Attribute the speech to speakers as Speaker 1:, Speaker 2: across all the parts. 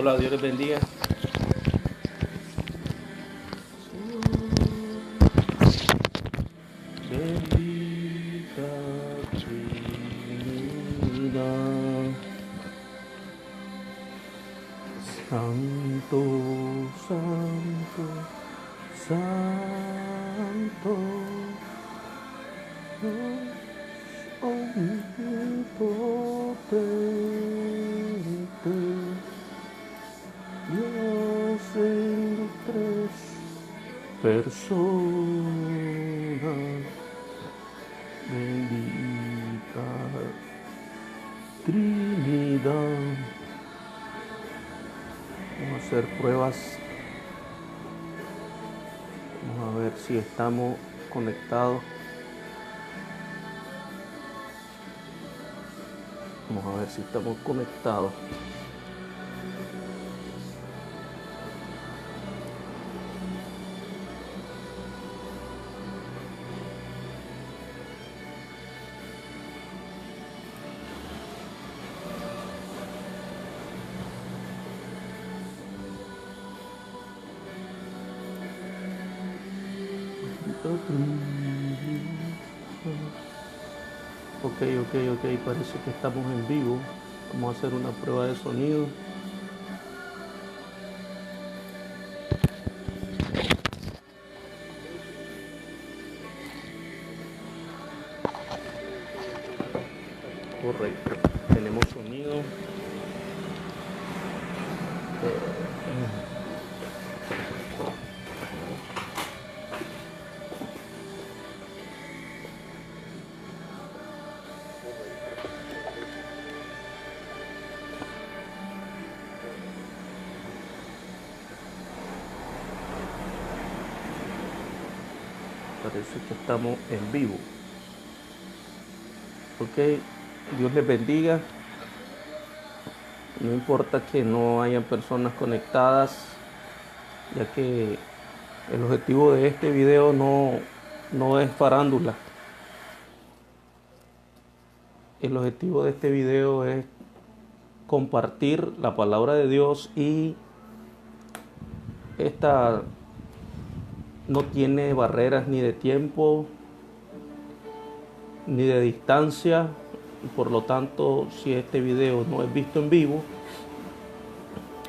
Speaker 1: Hola, Dios les bendiga. Bendita Trinidad, Santo, Santo, Santo, Dios omnipotente, Dios en tres personas, bendita Trinidad. Vamos a hacer pruebas. Vamos a ver si estamos conectados. Vamos a ver si estamos conectados. Ok, parece que estamos en vivo. Vamos a hacer una prueba de sonido. Correcto, tenemos sonido. Parece que estamos en vivo. Ok, Dios les bendiga. No importa que no hayan personas conectadas, ya que el objetivo de este video no es farándula. El objetivo de este video es compartir la palabra de Dios, y esta no tiene barreras ni de tiempo ni de distancia, y por lo tanto, si este video no es visto en vivo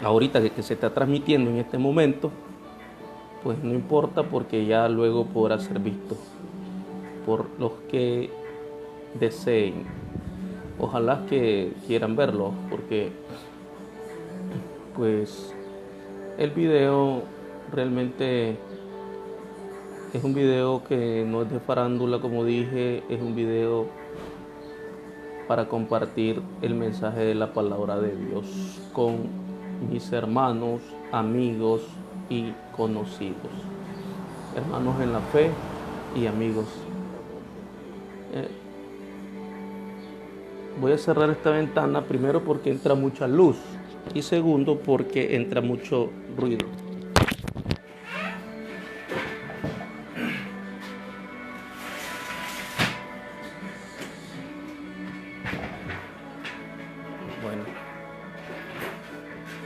Speaker 1: ahorita que se está transmitiendo en este momento, pues no importa, porque ya luego podrá ser visto por los que deseen. Ojalá que quieran verlo, porque pues el video realmente es un video que no es de farándula, como dije. Es un video para compartir el mensaje de la palabra de Dios con mis hermanos, amigos y conocidos. Hermanos en la fe y amigos. Voy a cerrar esta ventana, primero porque entra mucha luz y segundo porque entra mucho ruido. Bueno,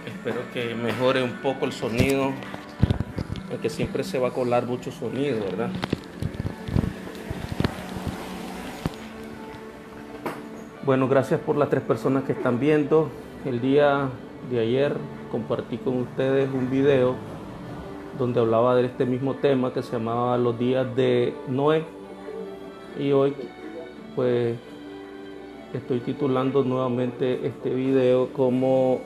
Speaker 1: espero que mejore un poco el sonido, aunque siempre se va a colar mucho sonido, ¿verdad? Bueno, gracias por las 3 personas que están viendo. El día de ayer compartí con ustedes un video donde hablaba de este mismo tema, que se llamaba Los días de Noé, y hoy pues estoy titulando nuevamente este video como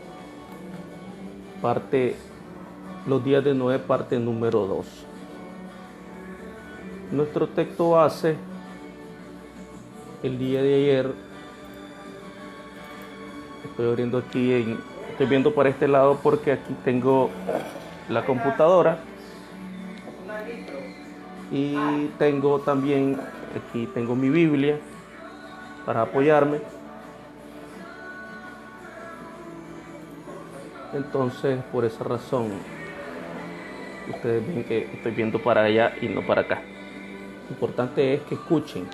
Speaker 1: Los días de Noé, parte número 2. Nuestro texto base el día de ayer, estoy abriendo aquí, estoy viendo para este lado porque aquí tengo la computadora y tengo también, aquí tengo mi Biblia para apoyarme. Entonces, por esa razón, ustedes ven que estoy viendo para allá y no para acá. Lo importante es que escuchen.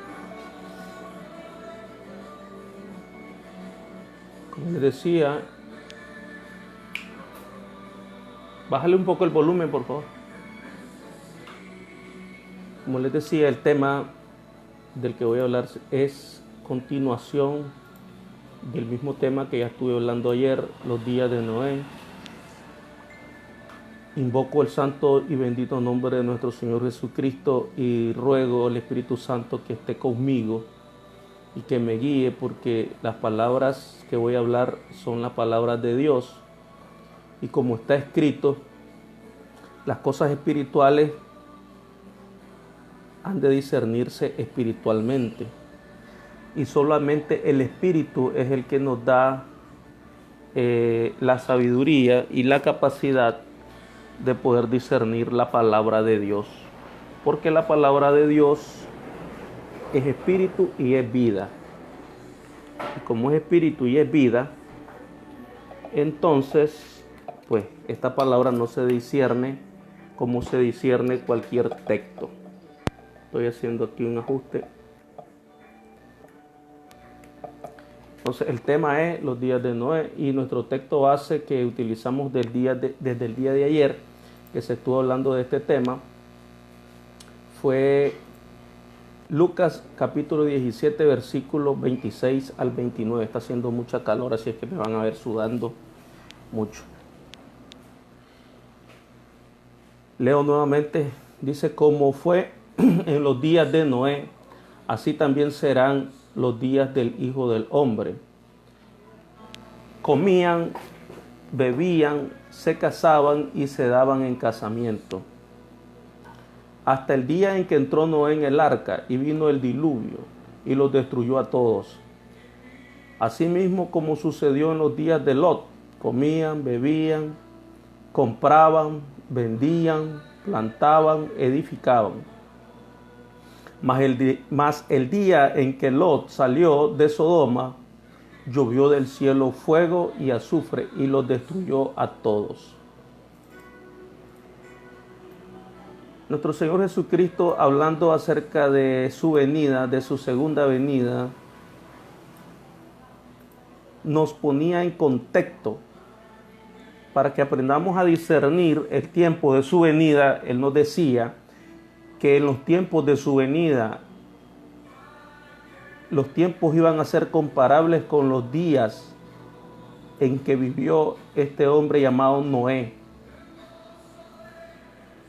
Speaker 1: Como les decía, Bájale un poco el volumen, por favor. Como les decía, el tema del que voy a hablar es continuación del mismo tema que ya estuve hablando ayer, los días de Noé. Invoco el santo y bendito nombre de nuestro Señor Jesucristo y ruego al Espíritu Santo que esté conmigo y que me guíe, porque las palabras que voy a hablar son las palabras de Dios. Y como está escrito, las cosas espirituales han de discernirse espiritualmente. Y solamente el Espíritu es el que nos da la sabiduría y la capacidad de poder discernir la palabra de Dios. Porque la palabra de Dios es espíritu y es vida. Y como es espíritu y es vida, entonces, pues, esta palabra no se discierne como se discierne cualquier texto. Estoy haciendo aquí un ajuste. Entonces, el tema es los días de Noé y nuestro texto base que utilizamos desde el día de ayer, que se estuvo hablando de este tema, fue Lucas capítulo 17, versículos 26 al 29. Está haciendo mucha calor, así es que me van a ver sudando mucho. Leo nuevamente, dice: como fue en los días de Noé, así también serán los días del Hijo del Hombre. Comían, bebían, se casaban y se daban en casamiento, hasta el día en que entró Noé en el arca y vino el diluvio y los destruyó a todos. Asimismo como sucedió en los días de Lot, comían, bebían, compraban, vendían, plantaban, edificaban. Mas el día en que Lot salió de Sodoma, llovió del cielo fuego y azufre y los destruyó a todos. Nuestro Señor Jesucristo, hablando acerca de su venida, de su segunda venida, nos ponía en contexto para que aprendamos a discernir el tiempo de su venida. Él nos decía que en los tiempos de su venida, los tiempos iban a ser comparables con los días en que vivió este hombre llamado Noé.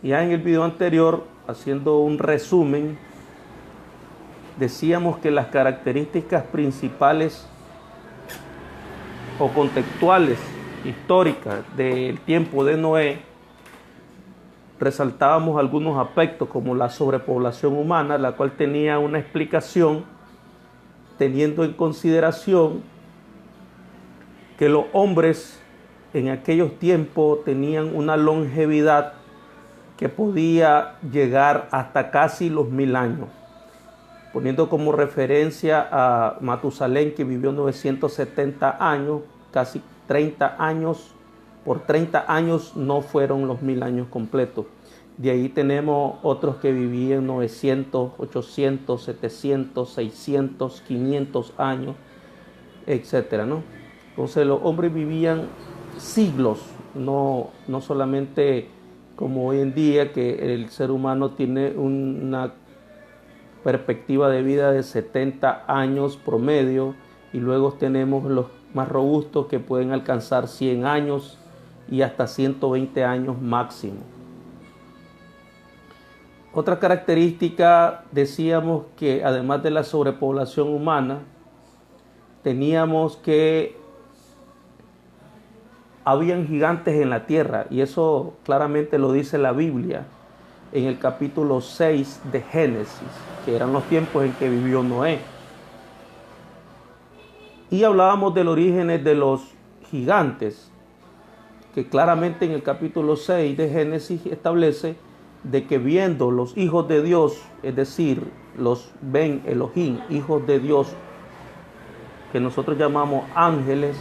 Speaker 1: Ya en el video anterior, haciendo un resumen, decíamos que las características principales o contextuales, históricas del tiempo de Noé, resaltábamos algunos aspectos como la sobrepoblación humana, la cual tenía una explicación teniendo en consideración que los hombres en aquellos tiempos tenían una longevidad que podía llegar hasta casi los 1000 años, poniendo como referencia a Matusalén, que vivió 970 años, casi 30 años. Por 30 años no fueron los 1000 años completos. De ahí tenemos otros que vivían 900, 800, 700, 600, 500 años, etcétera, ¿no? Entonces los hombres vivían siglos, no solamente como hoy en día, que el ser humano tiene una perspectiva de vida de 70 años promedio, y luego tenemos los más robustos que pueden alcanzar 100 años y hasta 120 años máximo. Otra característica, decíamos que además de la sobrepoblación humana, teníamos que habían gigantes en la tierra, y eso claramente lo dice la Biblia en el capítulo 6 de Génesis, que eran los tiempos en que vivió Noé. Y hablábamos del origen de los gigantes, que claramente en el capítulo 6 de Génesis establece de que viendo los hijos de Dios, es decir, los Ben Elohim, hijos de Dios, que nosotros llamamos ángeles,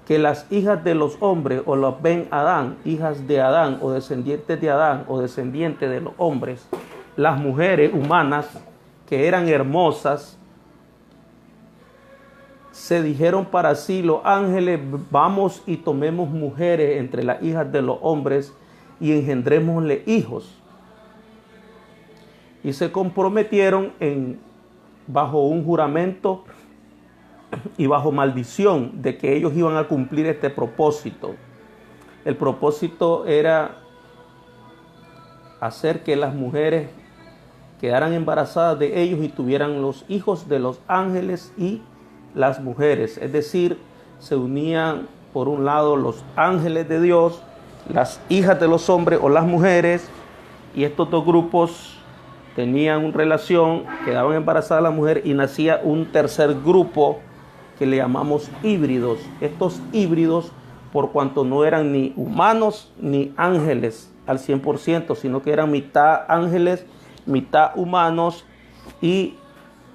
Speaker 1: que las hijas de los hombres, o los Ben Adán, hijas de Adán, o descendientes de Adán, o descendientes de los hombres, las mujeres humanas, que eran hermosas, se dijeron para sí los ángeles: vamos y tomemos mujeres entre las hijas de los hombres y engendrémosle hijos. Y se comprometieron bajo un juramento y bajo maldición de que ellos iban a cumplir este propósito. El propósito era hacer que las mujeres quedaran embarazadas de ellos y tuvieran los hijos de los ángeles y las mujeres. Es decir, se unían por un lado los ángeles de Dios, las hijas de los hombres o las mujeres, y estos dos grupos tenían una relación, quedaban embarazadas las mujeres y nacía un tercer grupo que le llamamos híbridos. Estos híbridos, por cuanto no eran ni humanos ni ángeles al 100%, sino que eran mitad ángeles, mitad humanos, y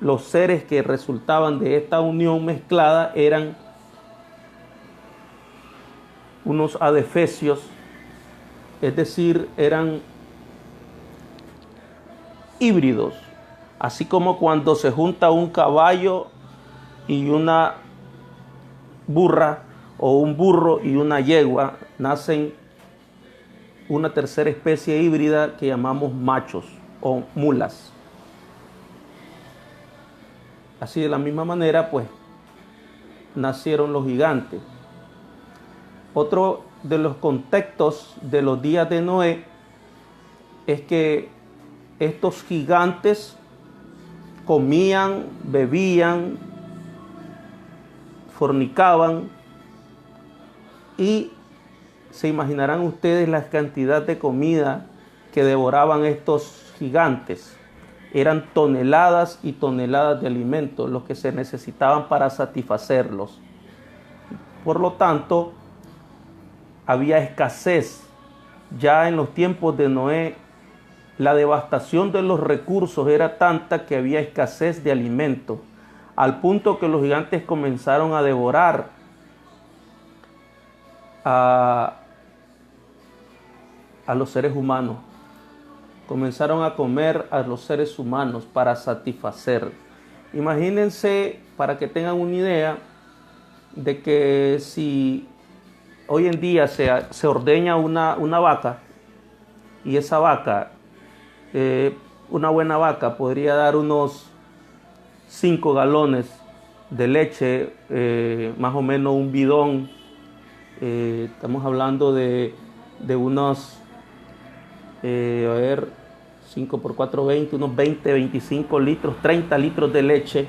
Speaker 1: los seres que resultaban de esta unión mezclada eran unos adefesios, es decir, eran híbridos, así como cuando se junta un caballo y una burra, o un burro y una yegua, nacen una tercera especie híbrida que llamamos machos o mulas. Así de la misma manera, pues, nacieron los gigantes. Otro de los contextos de los días de Noé es que estos gigantes comían, bebían, fornicaban, y se imaginarán ustedes la cantidad de comida que devoraban estos gigantes. Eran toneladas y toneladas de alimentos los que se necesitaban para satisfacerlos. Por lo tanto, había escasez. Ya en los tiempos de Noé, la devastación de los recursos era tanta que había escasez de alimentos, al punto que los gigantes comenzaron a devorar a los seres humanos. Comenzaron a comer a los seres humanos para satisfacer. Imagínense, para que tengan una idea, de que si hoy en día se ordeña una vaca, y esa vaca, una buena vaca, podría dar unos 5 galones de leche, más o menos un bidón. Estamos hablando de unos, 5 por 4, 20, unos 20, 25 litros, 30 litros de leche.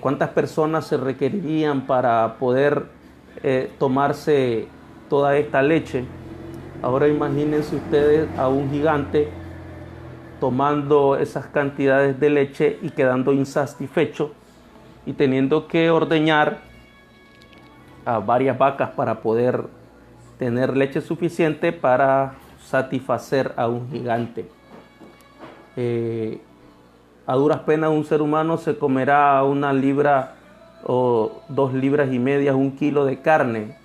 Speaker 1: ¿Cuántas personas se requerirían para poder tomarse toda esta leche? Ahora imagínense ustedes a un gigante tomando esas cantidades de leche y quedando insatisfecho y teniendo que ordeñar a varias vacas para poder tener leche suficiente para satisfacer a un gigante. A duras penas un ser humano se comerá 1 libra o 2 libras y media, 1 kilo de carne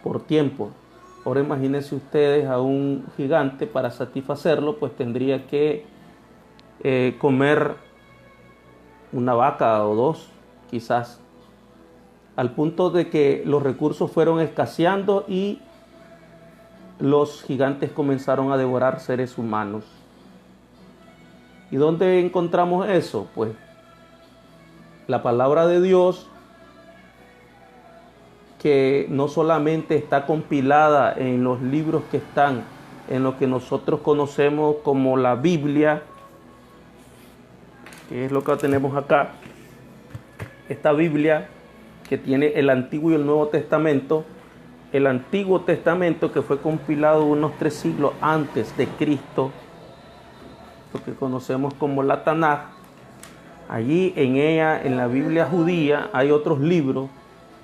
Speaker 1: por tiempo. Ahora imagínense ustedes a un gigante, para satisfacerlo, pues tendría que comer una vaca o 2, quizás, al punto de que los recursos fueron escaseando y los gigantes comenzaron a devorar seres humanos. ¿Y dónde encontramos eso? Pues la palabra de Dios, que no solamente está compilada en los libros que están en lo que nosotros conocemos como la Biblia, que es lo que tenemos acá, esta Biblia que tiene el Antiguo y el Nuevo Testamento. El Antiguo Testamento, que fue compilado unos 3 siglos antes de Cristo, lo que conocemos como la Tanaj. Allí en ella, en la Biblia judía, hay otros libros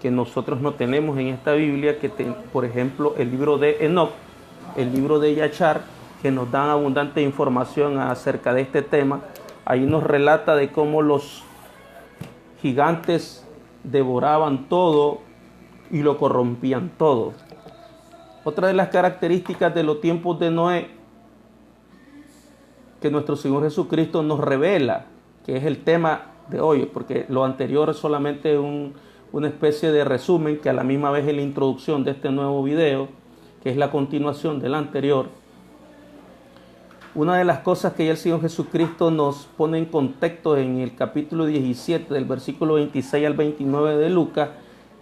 Speaker 1: que nosotros no tenemos en esta Biblia, por ejemplo, el libro de Enoc, el libro de Yachar, que nos dan abundante información acerca de este tema. Ahí nos relata de cómo los gigantes devoraban todo y lo corrompían todo. Otra de las características de los tiempos de Noé, que nuestro Señor Jesucristo nos revela, que es el tema de hoy, porque lo anterior es solamente una especie de resumen que a la misma vez es la introducción de este nuevo video, que es la continuación del anterior. Una de las cosas que ya el Señor Jesucristo nos pone en contexto en el capítulo 17 del versículo 26 al 29 de Lucas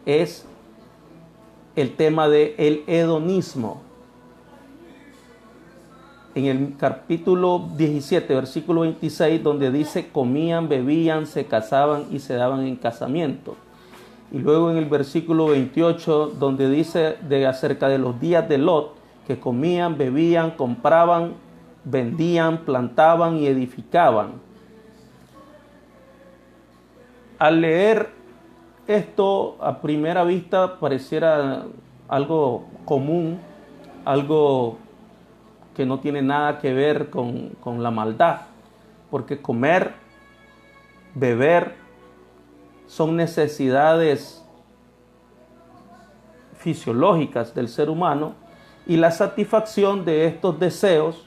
Speaker 1: es el tema del hedonismo. En el capítulo 17, versículo 26, donde dice comían, bebían, se casaban y se daban en casamiento. Y luego en el versículo 28, donde dice acerca de los días de Lot, que comían, bebían, compraban, vendían, plantaban y edificaban. Al leer esto a primera vista pareciera algo común, algo que no tiene nada que ver con la maldad, porque comer, beber son necesidades fisiológicas del ser humano, y la satisfacción de estos deseos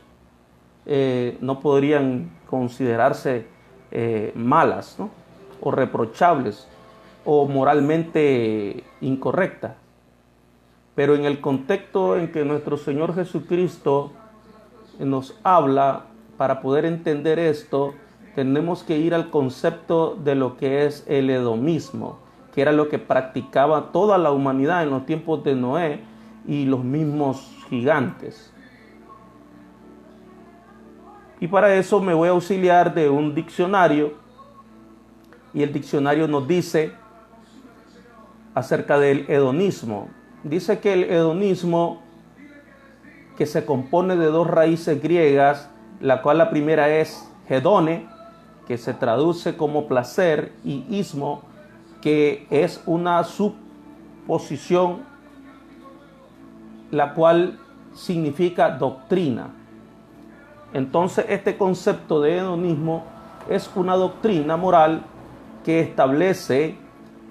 Speaker 1: no podrían considerarse malas, ¿no? O reprochables o moralmente incorrectas. Pero en el contexto en que nuestro Señor Jesucristo nos habla, para poder entender esto, tenemos que ir al concepto de lo que es el edomismo, que era lo que practicaba toda la humanidad en los tiempos de Noé y los mismos gigantes. Y para eso me voy a auxiliar de un diccionario, y el diccionario nos dice acerca del hedonismo. Dice que el hedonismo, que se compone de dos raíces griegas, la cual la primera es hedone, que se traduce como placer, y ismo, que es una suposición, la cual significa doctrina. Entonces, este concepto de hedonismo es una doctrina moral que establece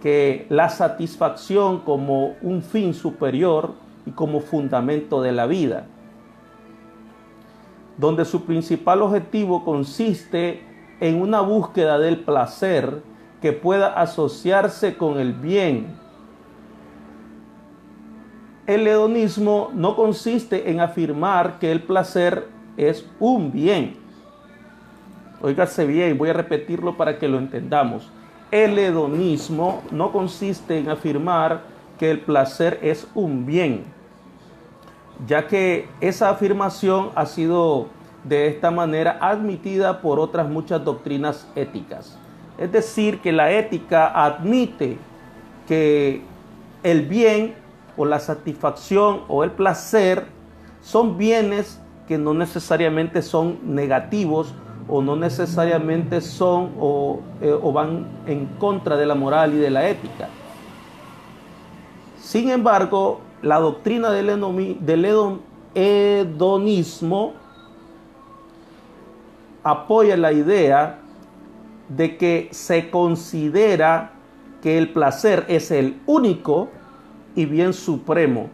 Speaker 1: que la satisfacción como un fin superior y como fundamento de la vida, donde su principal objetivo consiste en una búsqueda del placer que pueda asociarse con el bien. El hedonismo no consiste en afirmar que el placer es un bien. Óigase bien, voy a repetirlo para que lo entendamos. El hedonismo no consiste en afirmar que el placer es un bien, ya que esa afirmación ha sido de esta manera admitida por otras muchas doctrinas éticas. Es decir, que la ética admite que el bien o la satisfacción o el placer son bienes que no necesariamente son negativos o no necesariamente son o van en contra de la moral y de la ética. Sin embargo, la doctrina del hedonismo apoya la idea de que se considera que el placer es el único y bien supremo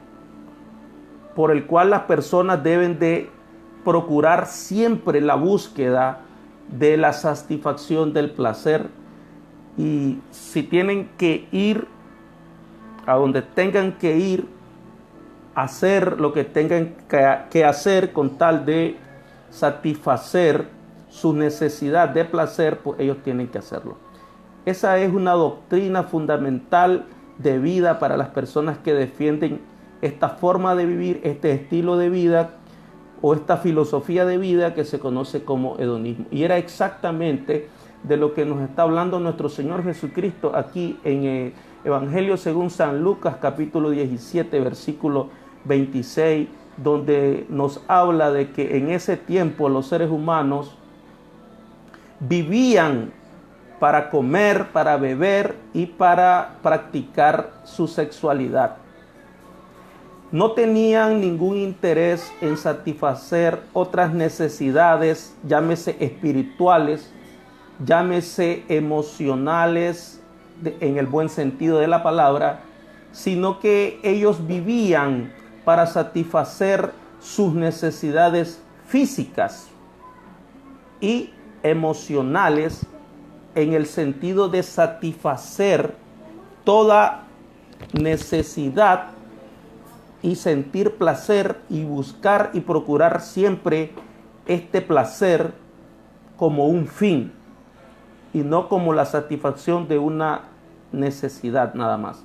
Speaker 1: por el cual las personas deben de procurar siempre la búsqueda de la satisfacción del placer, y si tienen que ir a donde tengan que ir, hacer lo que tengan que hacer con tal de satisfacer su necesidad de placer, pues ellos tienen que hacerlo. Esa es una doctrina fundamental de vida para las personas que defienden esta forma de vivir, este estilo de vida o esta filosofía de vida que se conoce como hedonismo. Y era exactamente de lo que nos está hablando nuestro Señor Jesucristo aquí en el Evangelio según San Lucas, capítulo 17, versículo 26, donde nos habla de que en ese tiempo los seres humanos vivían para comer, para beber y para practicar su sexualidad. No tenían ningún interés en satisfacer otras necesidades, llámese espirituales, llámese emocionales, en el buen sentido de la palabra, sino que ellos vivían para satisfacer sus necesidades físicas y emocionales en el sentido de satisfacer toda necesidad y sentir placer y buscar y procurar siempre este placer como un fin y no como la satisfacción de una necesidad nada más.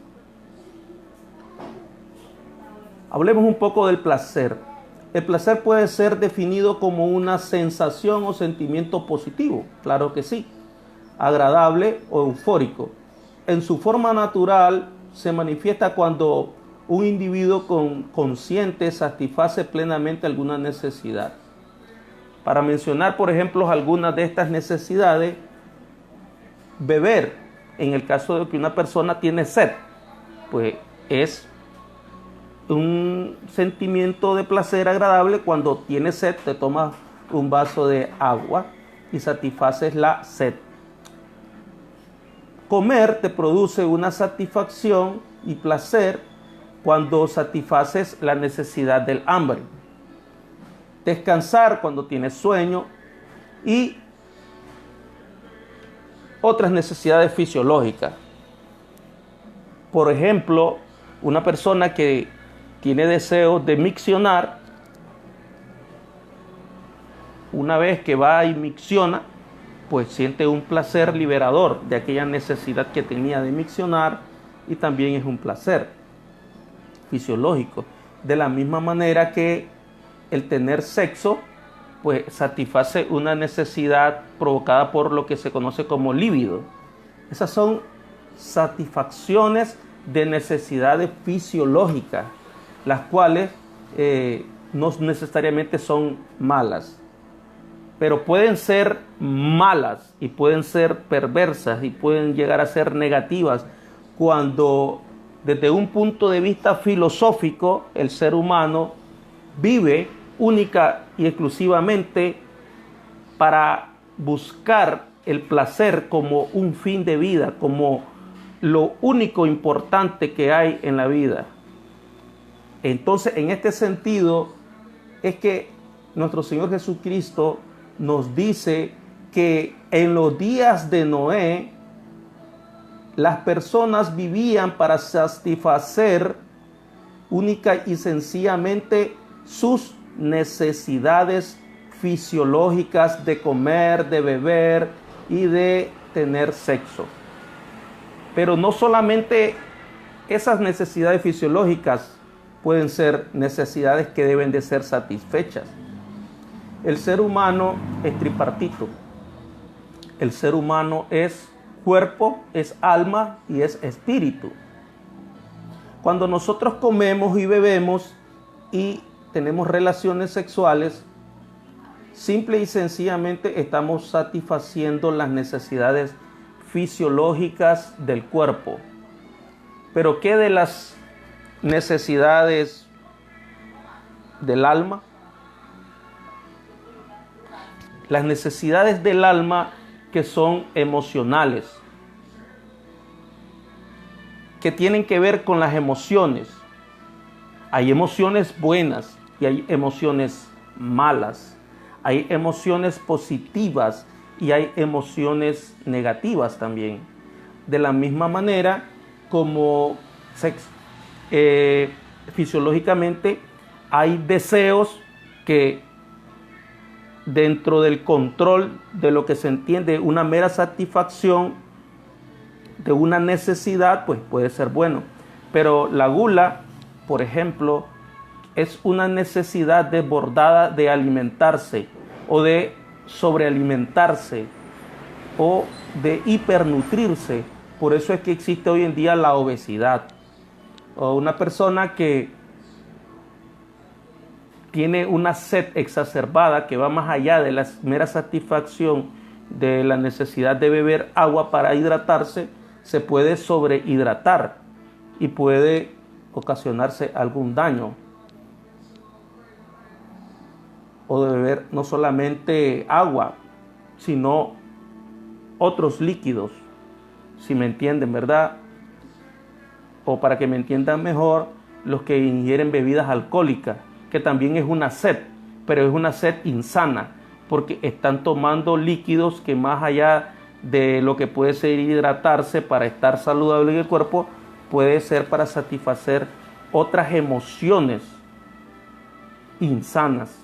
Speaker 1: Hablemos un poco del placer. El placer puede ser definido como una sensación o sentimiento positivo, claro que sí, agradable o eufórico. En su forma natural se manifiesta cuando un individuo consciente satisface plenamente alguna necesidad. Para mencionar, por ejemplo, algunas de estas necesidades, beber, en el caso de que una persona tiene sed, pues es un sentimiento de placer agradable. Cuando tienes sed, te tomas un vaso de agua y satisfaces la sed. Comer te produce una satisfacción y placer cuando satisfaces la necesidad del hambre. Descansar cuando tienes sueño y otras necesidades fisiológicas. Por ejemplo, una persona que tiene deseo de miccionar, una vez que va y micciona, pues siente un placer liberador de aquella necesidad que tenía de miccionar, y también es un placer fisiológico. De la misma manera que el tener sexo, pues satisface una necesidad provocada por lo que se conoce como líbido. Esas son satisfacciones de necesidades fisiológicas, las cuales no necesariamente son malas, pero pueden ser malas y pueden ser perversas y pueden llegar a ser negativas cuando desde un punto de vista filosófico el ser humano vive única y exclusivamente para buscar el placer como un fin de vida, como lo único importante que hay en la vida. Entonces, en este sentido, es que nuestro Señor Jesucristo nos dice que en los días de Noé, las personas vivían para satisfacer única y sencillamente sus necesidades fisiológicas de comer, de beber y de tener sexo. Pero no solamente esas necesidades fisiológicas pueden ser necesidades que deben de ser satisfechas. El ser humano es tripartito. El ser humano es cuerpo, es alma y es espíritu. Cuando nosotros comemos y bebemos y tenemos relaciones sexuales, simple y sencillamente estamos satisfaciendo las necesidades fisiológicas del cuerpo. Pero ¿qué de las necesidades del alma? Las necesidades del alma que son emocionales, que tienen que ver con las emociones. Hay emociones buenas y hay emociones malas. Hay emociones positivas y hay emociones negativas también. De la misma manera como fisiológicamente hay deseos que dentro del control de lo que se entiende una mera satisfacción de una necesidad, pues puede ser bueno. Pero la gula, por ejemplo, es una necesidad desbordada de alimentarse o de sobrealimentarse o de hipernutrirse. Por eso es que existe hoy en día la obesidad. O una persona que tiene una sed exacerbada que va más allá de la mera satisfacción de la necesidad de beber agua para hidratarse, se puede sobrehidratar y puede ocasionarse algún daño. O de beber no solamente agua, sino otros líquidos, si me entienden, ¿verdad? O para que me entiendan mejor, los que ingieren bebidas alcohólicas, que también es una sed, pero es una sed insana, porque están tomando líquidos que más allá de lo que puede ser hidratarse para estar saludable en el cuerpo, puede ser para satisfacer otras emociones insanas.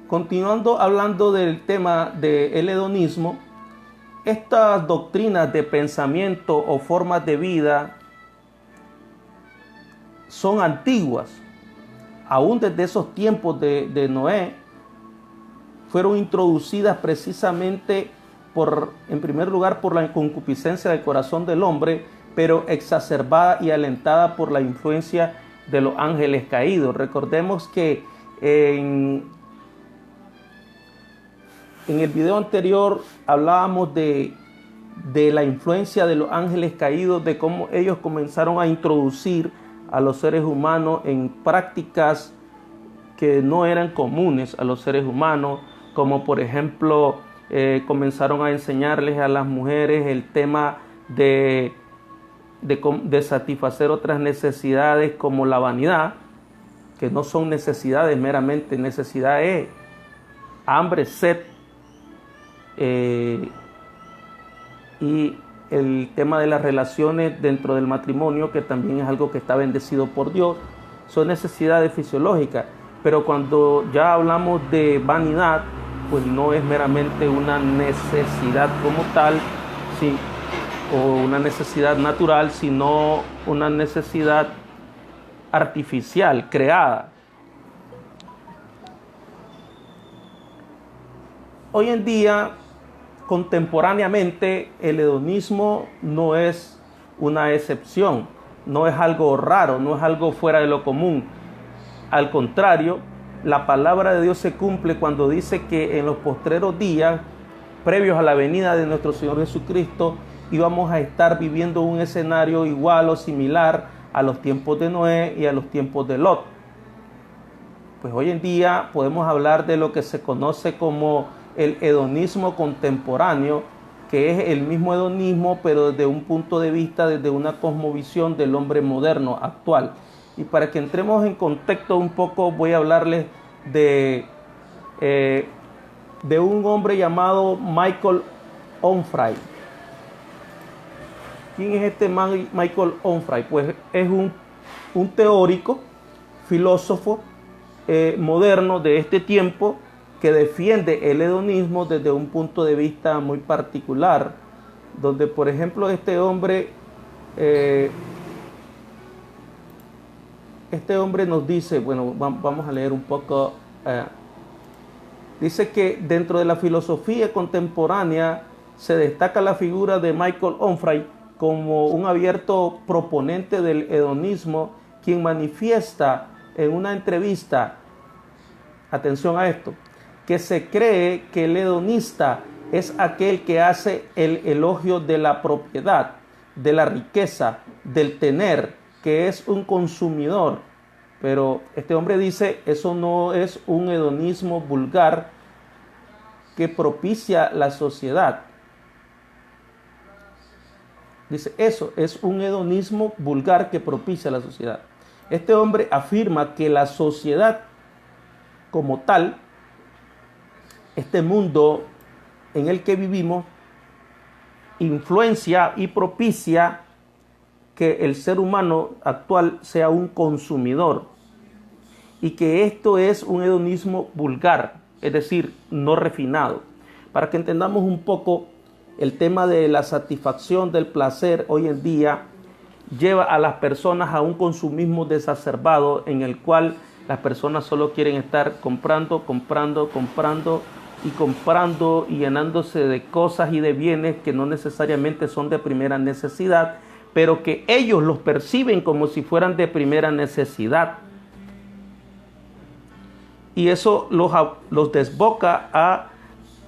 Speaker 1: Continuando hablando del tema del hedonismo, estas doctrinas de pensamiento o formas de vida son antiguas. Aún desde esos tiempos de Noé, fueron introducidas precisamente en primer lugar por la concupiscencia del corazón del hombre, pero exacerbada y alentada por la influencia de los ángeles caídos. Recordemos que en el video anterior hablábamos de la influencia de los ángeles caídos, de cómo ellos comenzaron a introducir a los seres humanos en prácticas que no eran comunes a los seres humanos, como por ejemplo comenzaron a enseñarles a las mujeres el tema de satisfacer otras necesidades como la vanidad, que no son necesidades meramente, necesidades, hambre, sed, y el tema de las relaciones dentro del matrimonio, que también es algo que está bendecido por Dios, son necesidades fisiológicas. Pero cuando ya hablamos de vanidad, pues no es meramente una necesidad como tal, sí, o una necesidad natural, sino una necesidad artificial, creada. Hoy en día, contemporáneamente, el hedonismo no es una excepción, no es algo raro, no es algo fuera de lo común. Al contrario, la palabra de Dios se cumple cuando dice que en los postreros días, previos a la venida de nuestro Señor Jesucristo, íbamos a estar viviendo un escenario igual o similar a los tiempos de Noé y a los tiempos de Lot. Pues hoy en día podemos hablar de lo que se conoce como el hedonismo contemporáneo, que es el mismo hedonismo, pero desde un punto de vista, desde una cosmovisión del hombre moderno actual. Y para que entremos en contexto un poco, voy a hablarles de un hombre llamado Michael Onfray. ¿Quién es este Michael Onfray? Pues es un teórico, filósofo moderno de este tiempo, que defiende el hedonismo desde un punto de vista muy particular, donde por ejemplo este hombre nos dice, bueno, vamos a leer un poco, dice que dentro de la filosofía contemporánea se destaca la figura de Michael Onfray como un abierto proponente del hedonismo, quien manifiesta en una entrevista, atención a esto, que se cree que el hedonista es aquel que hace el elogio de la propiedad, de la riqueza, del tener, que es un consumidor. Pero este hombre dice, eso no es un hedonismo vulgar que propicia la sociedad. Dice, eso es un hedonismo vulgar que propicia la sociedad. Este hombre afirma que la sociedad como tal, este mundo en el que vivimos, influencia y propicia que el ser humano actual sea un consumidor, y que esto es un hedonismo vulgar, es decir, no refinado. Para que entendamos un poco el tema de la satisfacción del placer hoy en día, lleva a las personas a un consumismo desacerbado en el cual las personas solo quieren estar comprando y llenándose de cosas y de bienes que no necesariamente son de primera necesidad, pero que ellos los perciben como si fueran de primera necesidad. Y eso los desboca a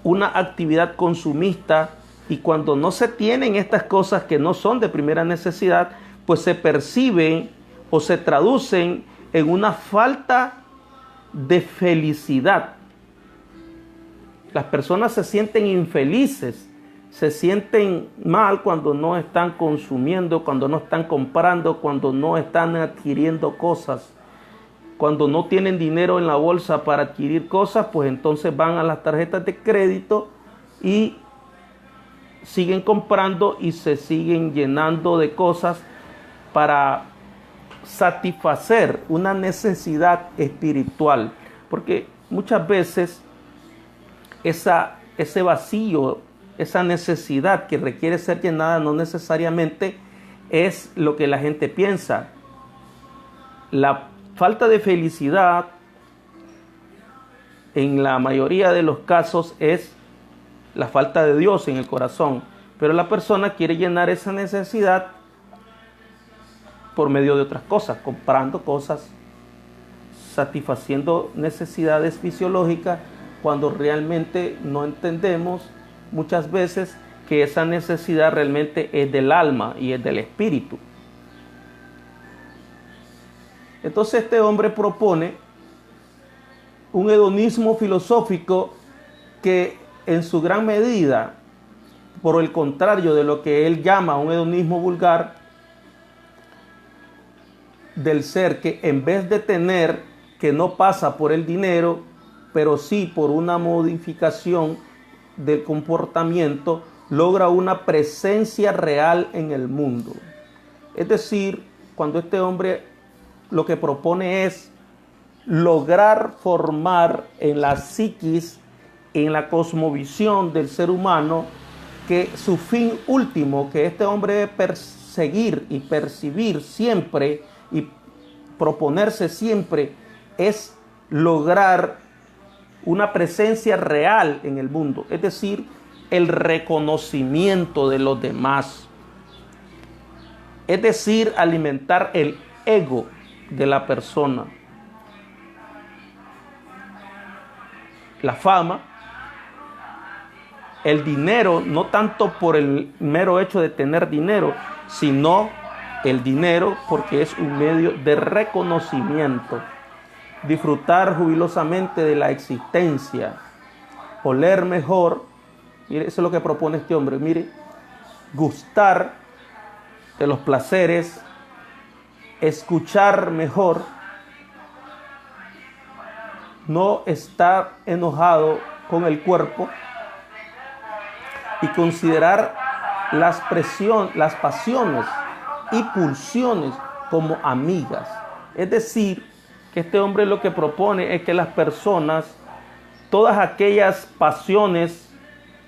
Speaker 1: una actividad consumista, y cuando no se tienen estas cosas que no son de primera necesidad, pues se perciben o se traducen en una falta de felicidad. Las personas se sienten infelices, se sienten mal cuando no están consumiendo, cuando no están comprando, cuando no están adquiriendo cosas. Cuando no tienen dinero en la bolsa para adquirir cosas, pues entonces van a las tarjetas de crédito y siguen comprando y se siguen llenando de cosas para satisfacer una necesidad espiritual. Porque muchas veces ese vacío, esa necesidad que requiere ser llenada no necesariamente es lo que la gente piensa. La falta de felicidad en la mayoría de los casos es la falta de Dios en el corazón, pero la persona quiere llenar esa necesidad por medio de otras cosas, comprando cosas, satisfaciendo necesidades fisiológicas, cuando realmente no entendemos muchas veces que esa necesidad realmente es del alma y es del espíritu. Entonces este hombre propone un hedonismo filosófico que en su gran medida, por el contrario de lo que él llama un hedonismo vulgar, del ser que en vez de tener, que no pasa por el dinero, pero sí por una modificación del comportamiento, logra una presencia real en el mundo. Es decir, cuando este hombre lo que propone es lograr formar en la psiquis, en la cosmovisión del ser humano, que su fin último, que este hombre debe perseguir y percibir siempre y proponerse siempre, es lograr una presencia real en el mundo, es decir, el reconocimiento de los demás, es decir, alimentar el ego de la persona. La fama, el dinero, no tanto por el mero hecho de tener dinero, sino el dinero porque es un medio de reconocimiento. Disfrutar jubilosamente de la existencia, oler mejor, mire, eso es lo que propone este hombre, mire, gustar de los placeres, escuchar mejor, no estar enojado con el cuerpo y considerar las pasiones y pulsiones como amigas. Es decir, que este hombre lo que propone es que las personas, todas aquellas pasiones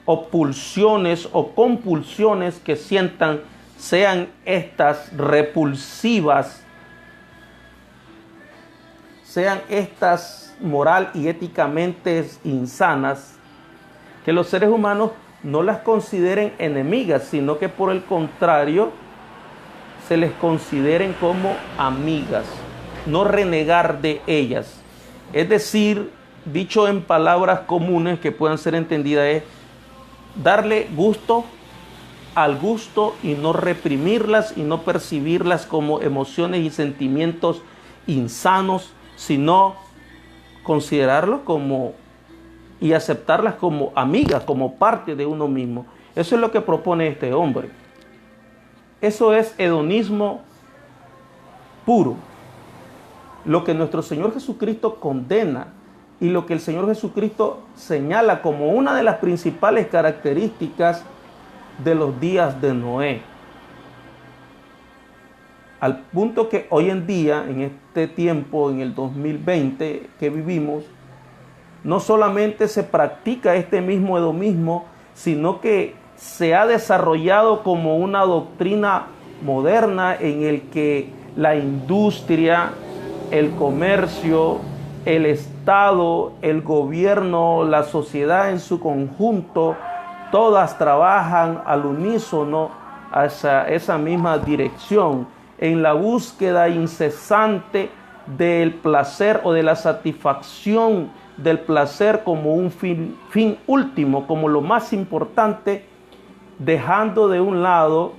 Speaker 1: o pulsiones o compulsiones que sientan, sean estas repulsivas, sean estas moral y éticamente insanas, que los seres humanos no las consideren enemigas, sino que por el contrario se les consideren como amigas, no renegar de ellas. Es decir, dicho en palabras comunes que puedan ser entendidas, es darle gusto al gusto y no reprimirlas y no percibirlas como emociones y sentimientos insanos, sino considerarlos como y aceptarlas como amigas, como parte de uno mismo. Eso es lo que propone este hombre. Eso es hedonismo puro. Lo que nuestro Señor Jesucristo condena y lo que el Señor Jesucristo señala como una de las principales características de los días de Noé. Al punto que hoy en día, en este tiempo, en el 2020 que vivimos, no solamente se practica este mismo hedonismo, sino que se ha desarrollado como una doctrina moderna en el que la industria, el comercio, el Estado, el gobierno, la sociedad en su conjunto, todas trabajan al unísono hacia esa misma dirección, en la búsqueda incesante del placer o de la satisfacción del placer como un fin último, como lo más importante, dejando de un lado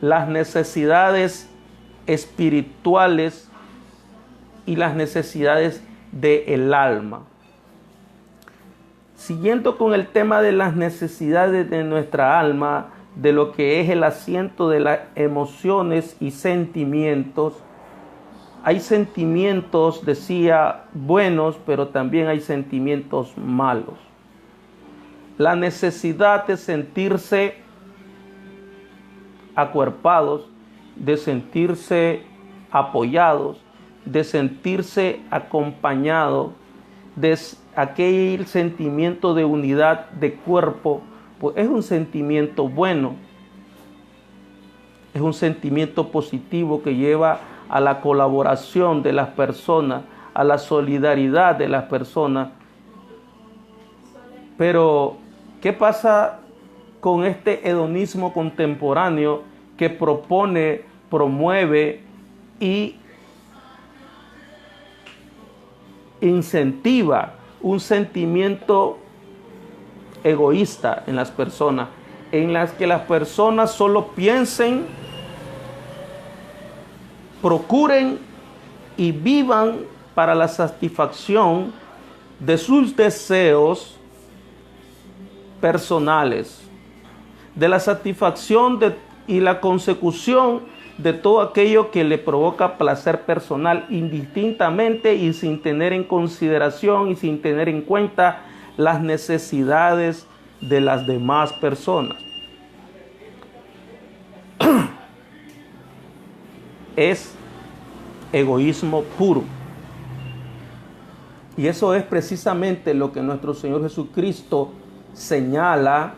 Speaker 1: las necesidades espirituales y las necesidades del alma. Siguiendo con el tema de las necesidades de nuestra alma, de lo que es el asiento de las emociones y sentimientos, hay sentimientos, decía, buenos, pero también hay sentimientos malos. La necesidad de sentirse acuerpados, de sentirse apoyados, de sentirse acompañados, de aquel sentimiento de unidad de cuerpo, pues es un sentimiento bueno, es un sentimiento positivo que lleva a la colaboración de las personas, a la solidaridad de las personas. Pero, ¿qué pasa con este hedonismo contemporáneo que propone, promueve y incentiva un sentimiento egoísta en las personas, en las que las personas solo piensen, procuren y vivan para la satisfacción de sus deseos personales, de la satisfacción y la consecución de todo aquello que le provoca placer personal, indistintamente y sin tener en consideración y sin tener en cuenta las necesidades de las demás personas. Es egoísmo puro. Y eso es precisamente lo que nuestro Señor Jesucristo señala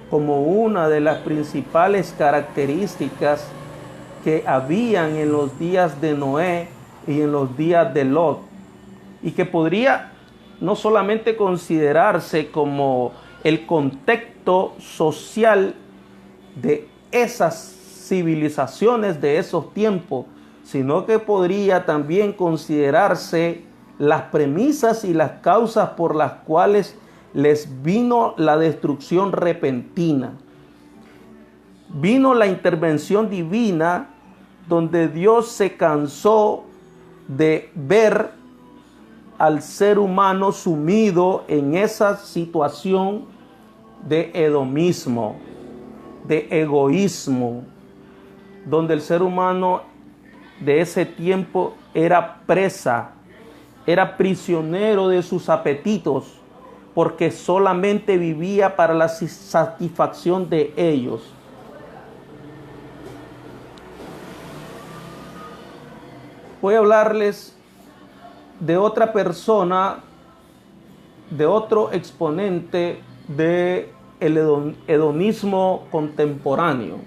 Speaker 1: como una de las principales características que habían en los días de Noé y en los días de Lot, y que podría no solamente considerarse como el contexto social de esas civilizaciones de esos tiempos, sino que podría también considerarse las premisas y las causas por las cuales les vino la destrucción repentina. Vino la intervención divina donde Dios se cansó de ver al ser humano sumido en esa situación de hedonismo, de egoísmo, donde el ser humano de ese tiempo era presa, era prisionero de sus apetitos, porque solamente vivía para la satisfacción de ellos. Voy a hablarles de otra persona, de otro exponente del hedonismo contemporáneo.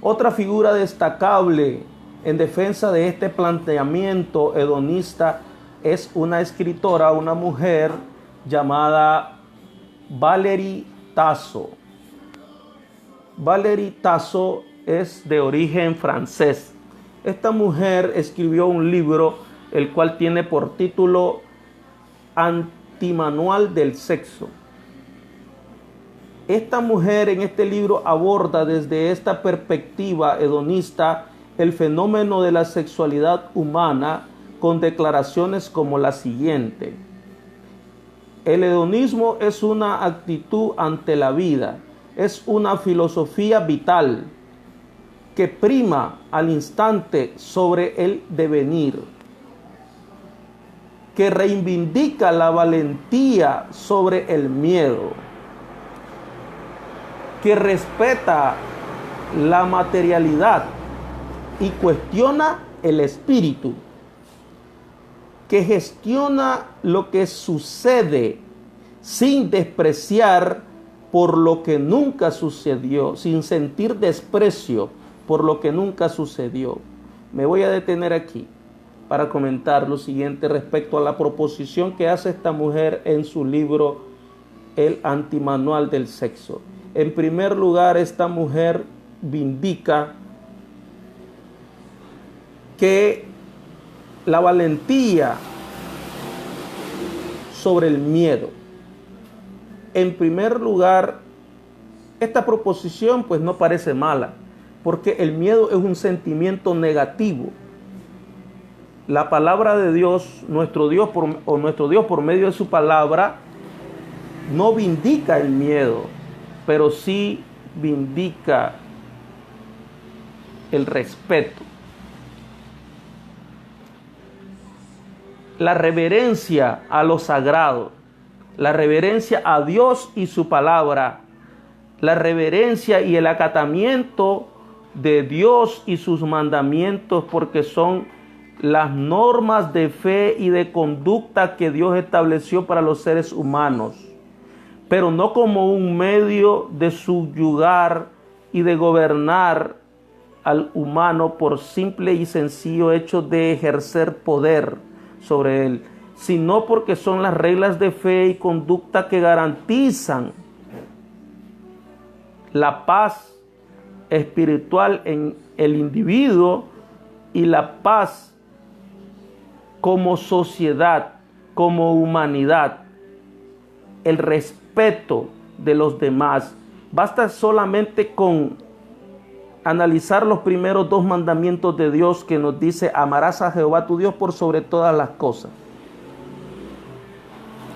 Speaker 1: Otra figura destacable en defensa de este planteamiento hedonista es una escritora, una mujer llamada Valérie Tasso. Valérie Tasso es de origen francés. Esta mujer escribió un libro, el cual tiene por título Antimanual del Sexo. Esta mujer en este libro aborda desde esta perspectiva hedonista el fenómeno de la sexualidad humana con declaraciones como la siguiente: el hedonismo es una actitud ante la vida, es una filosofía vital que prima al instante sobre el devenir, que reivindica la valentía sobre el miedo, que respeta la materialidad y cuestiona el espíritu, que gestiona lo que sucede sin despreciar por lo que nunca sucedió, sin sentir desprecio por lo que nunca sucedió. Me voy a detener aquí para comentar lo siguiente respecto a la proposición que hace esta mujer en su libro El Antimanual del Sexo. En primer lugar, esta mujer vindica que la valentía sobre el miedo. En primer lugar, esta proposición pues no parece mala, porque el miedo es un sentimiento negativo. La palabra de Dios, nuestro Dios por medio de su palabra, no vindica el miedo, pero sí vindica el respeto. la reverencia a lo sagrado, la reverencia a Dios y su palabra, la reverencia y el acatamiento de Dios y sus mandamientos, porque son las normas de fe y de conducta que Dios estableció para los seres humanos, pero no como un medio de subyugar y de gobernar al humano por simple y sencillo hecho de ejercer poder sobre él, sino porque son las reglas de fe y conducta que garantizan la paz espiritual en el individuo y la paz como sociedad, como humanidad, el respeto de los demás. Basta solamente con analizar los primeros 2 mandamientos de Dios, que nos dice: amarás a Jehová tu Dios por sobre todas las cosas.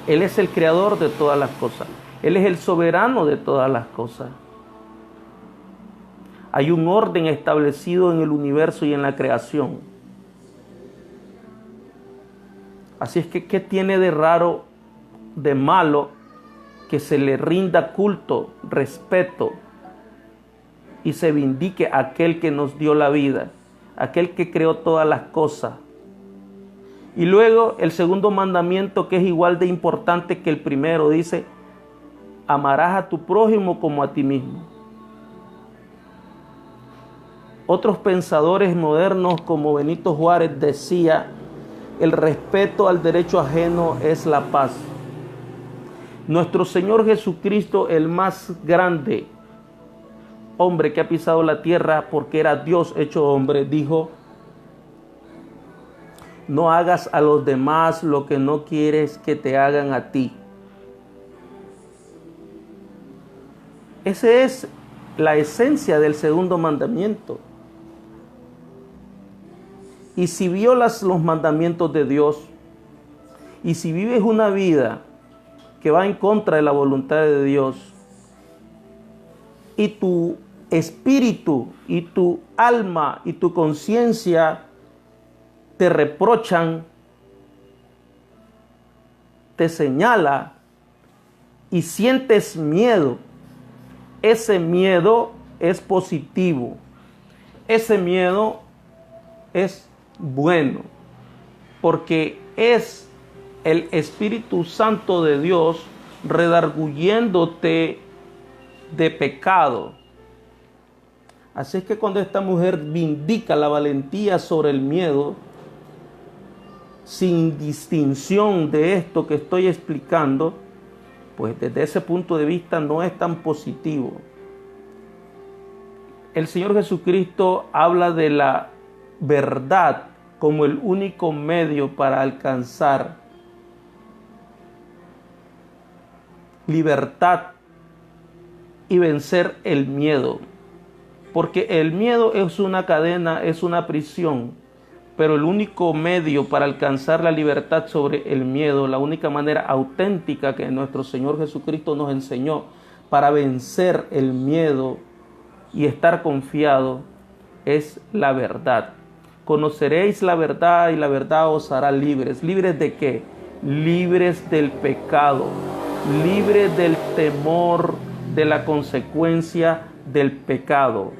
Speaker 1: Él es el creador de todas las cosas. Él es el soberano de todas las cosas. Hay un orden establecido en el universo y en la creación. Así es que, ¿qué tiene de raro, de malo, que se le rinda culto, respeto y se vindique a aquel que nos dio la vida, aquel que creó todas las cosas? Y luego el segundo mandamiento, que es igual de importante que el primero, dice: amarás a tu prójimo como a ti mismo. Otros pensadores modernos como Benito Juárez decía: el respeto al derecho ajeno es la paz. Nuestro Señor Jesucristo, el más grande hombre que ha pisado la tierra, porque era Dios hecho hombre, dijo: no hagas a los demás lo que no quieres que te hagan a ti. Esa es la esencia del segundo mandamiento. Y si violas los mandamientos de Dios, y si vives una vida que va en contra de la voluntad de Dios, y tu espíritu y tu alma y tu conciencia te reprochan, te señala y sientes miedo, ese miedo es positivo, ese miedo es bueno, porque es el Espíritu Santo de Dios redarguyéndote de pecado. Así es que cuando esta mujer vindica la valentía sobre el miedo, sin distinción de esto que estoy explicando, pues desde ese punto de vista no es tan positivo. El Señor Jesucristo habla de la verdad como el único medio para alcanzar libertad y vencer el miedo. Porque el miedo es una cadena, es una prisión, pero el único medio para alcanzar la libertad sobre el miedo, la única manera auténtica que nuestro Señor Jesucristo nos enseñó para vencer el miedo y estar confiado, es la verdad. Conoceréis la verdad y la verdad os hará libres. ¿Libres de qué? Libres del pecado, libres del temor de la consecuencia del pecado.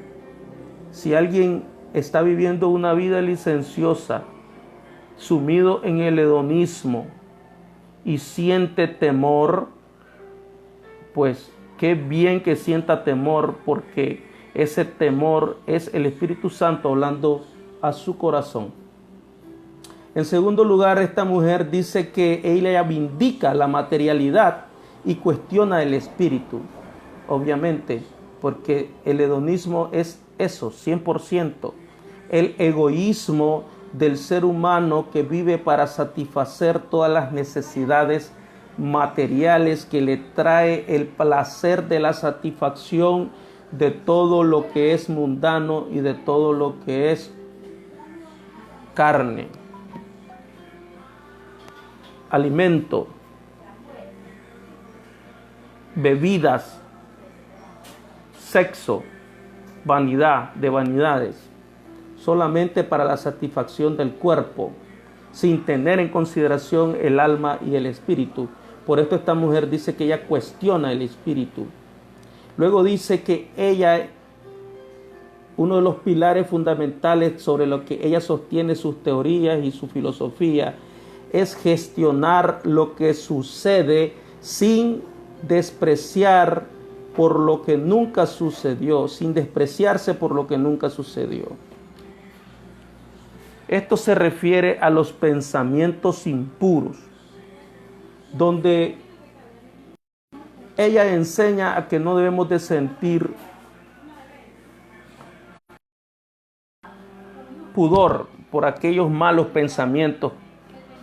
Speaker 1: Si alguien está viviendo una vida licenciosa, sumido en el hedonismo y siente temor, pues qué bien que sienta temor, porque ese temor es el Espíritu Santo hablando a su corazón. En segundo lugar, esta mujer dice que ella vindica la materialidad y cuestiona el espíritu. Obviamente, porque el hedonismo es eso, 100%. El egoísmo del ser humano que vive para satisfacer todas las necesidades materiales, que le trae el placer de la satisfacción de todo lo que es mundano y de todo lo que es carne, alimento, bebidas, sexo, vanidad de vanidades, solamente para la satisfacción del cuerpo, sin tener en consideración el alma y el espíritu. Por esto esta mujer dice que ella cuestiona el espíritu. Luego dice que ella, uno de los pilares fundamentales sobre lo que ella sostiene sus teorías y su filosofía, es gestionar lo que sucede sin despreciar por lo que nunca sucedió, sin despreciarse por lo que nunca sucedió. Esto se refiere a los pensamientos impuros, donde ella enseña a que no debemos de sentir pudor por aquellos malos pensamientos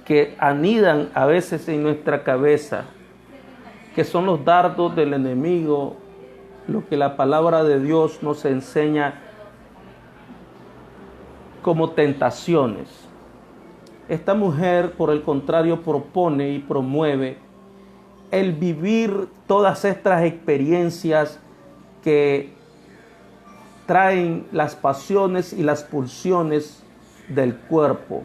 Speaker 1: que anidan a veces en nuestra cabeza, que son los dardos del enemigo, lo que la palabra de Dios nos enseña como tentaciones. Esta mujer, por el contrario, propone y promueve el vivir todas estas experiencias que traen las pasiones y las pulsiones del cuerpo,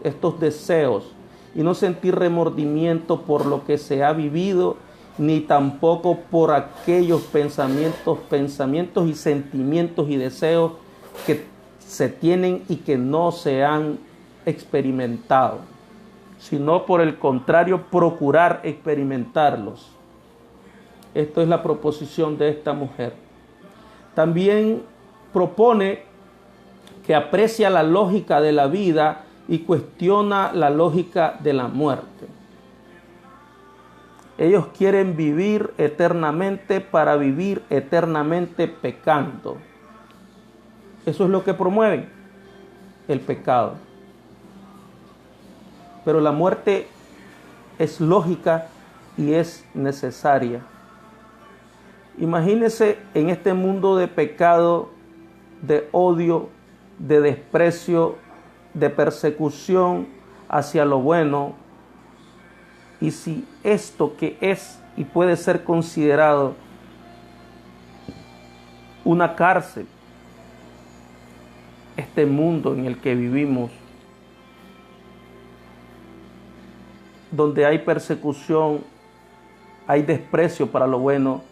Speaker 1: estos deseos, y no sentir remordimiento por lo que se ha vivido, ni tampoco por aquellos pensamientos y sentimientos y deseos que se tienen y que no se han experimentado, sino por el contrario, procurar experimentarlos. Esto es la proposición de esta mujer. También propone que aprecia la lógica de la vida y cuestiona la lógica de la muerte. Ellos quieren vivir eternamente para vivir eternamente pecando. Eso es lo que promueven, el pecado. Pero la muerte es lógica y es necesaria. Imagínense en este mundo de pecado, de odio, de desprecio, de persecución hacia lo bueno. Y si esto que es y puede ser considerado una cárcel, este mundo en el que vivimos, donde hay persecución, hay desprecio para lo bueno,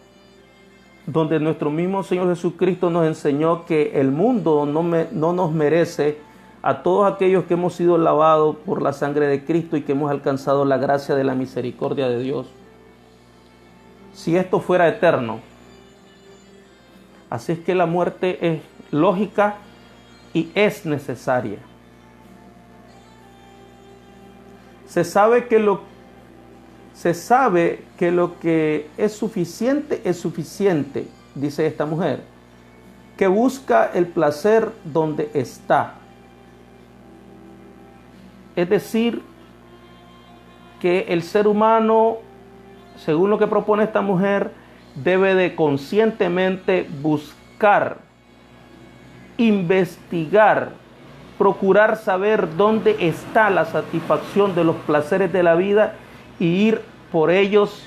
Speaker 1: donde nuestro mismo Señor Jesucristo nos enseñó que el mundo no nos merece a todos aquellos que hemos sido lavados por la sangre de Cristo y que hemos alcanzado la gracia de la misericordia de Dios. Si esto fuera eterno, así es que la muerte es lógica y es necesaria. Se sabe que lo que es suficiente, dice esta mujer, que busca el placer donde está. Es decir, que el ser humano, según lo que propone esta mujer, debe de conscientemente buscar, investigar, procurar saber dónde está la satisfacción de los placeres de la vida y ir por ellos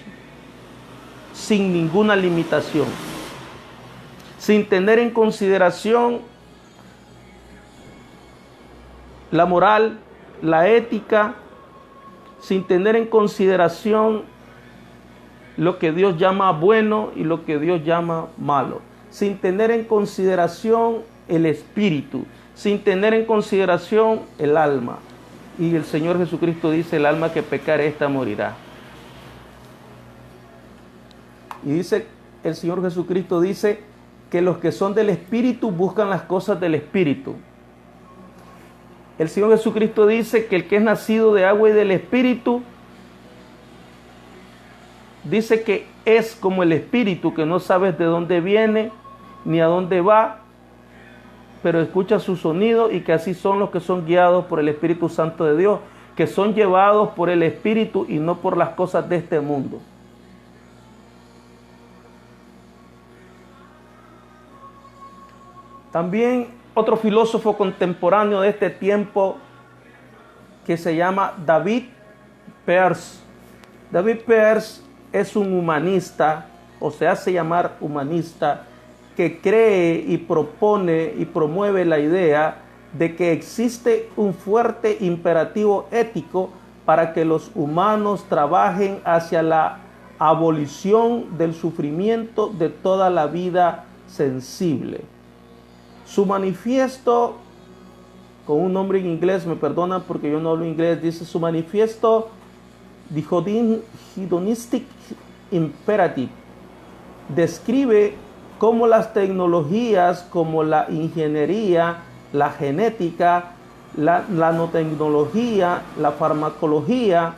Speaker 1: sin ninguna limitación, sin tener en consideración la moral, la ética, sin tener en consideración lo que Dios llama bueno y lo que Dios llama malo, sin tener en consideración el espíritu, sin tener en consideración el alma. Y el Señor Jesucristo dice, el alma que pecare, esta morirá. Y dice, el Señor Jesucristo dice que los que son del espíritu buscan las cosas del espíritu. El Señor Jesucristo dice que el que es nacido de agua y del espíritu, dice que es como el espíritu, que no sabes de dónde viene ni a dónde va, pero escucha su sonido, y que así son los que son guiados por el Espíritu Santo de Dios, que son llevados por el Espíritu y no por las cosas de este mundo. También otro filósofo contemporáneo de este tiempo, que se llama David Peirce. David Peirce es un humanista, o se hace llamar humanista, que cree y propone y promueve la idea de que existe un fuerte imperativo ético para que los humanos trabajen hacia la abolición del sufrimiento de toda la vida sensible. Su manifiesto, con un nombre en inglés, me perdonan porque yo no hablo inglés, dice su manifiesto The Hedonistic Imperative, describe cómo las tecnologías como la ingeniería, la genética, la nanotecnología, la farmacología,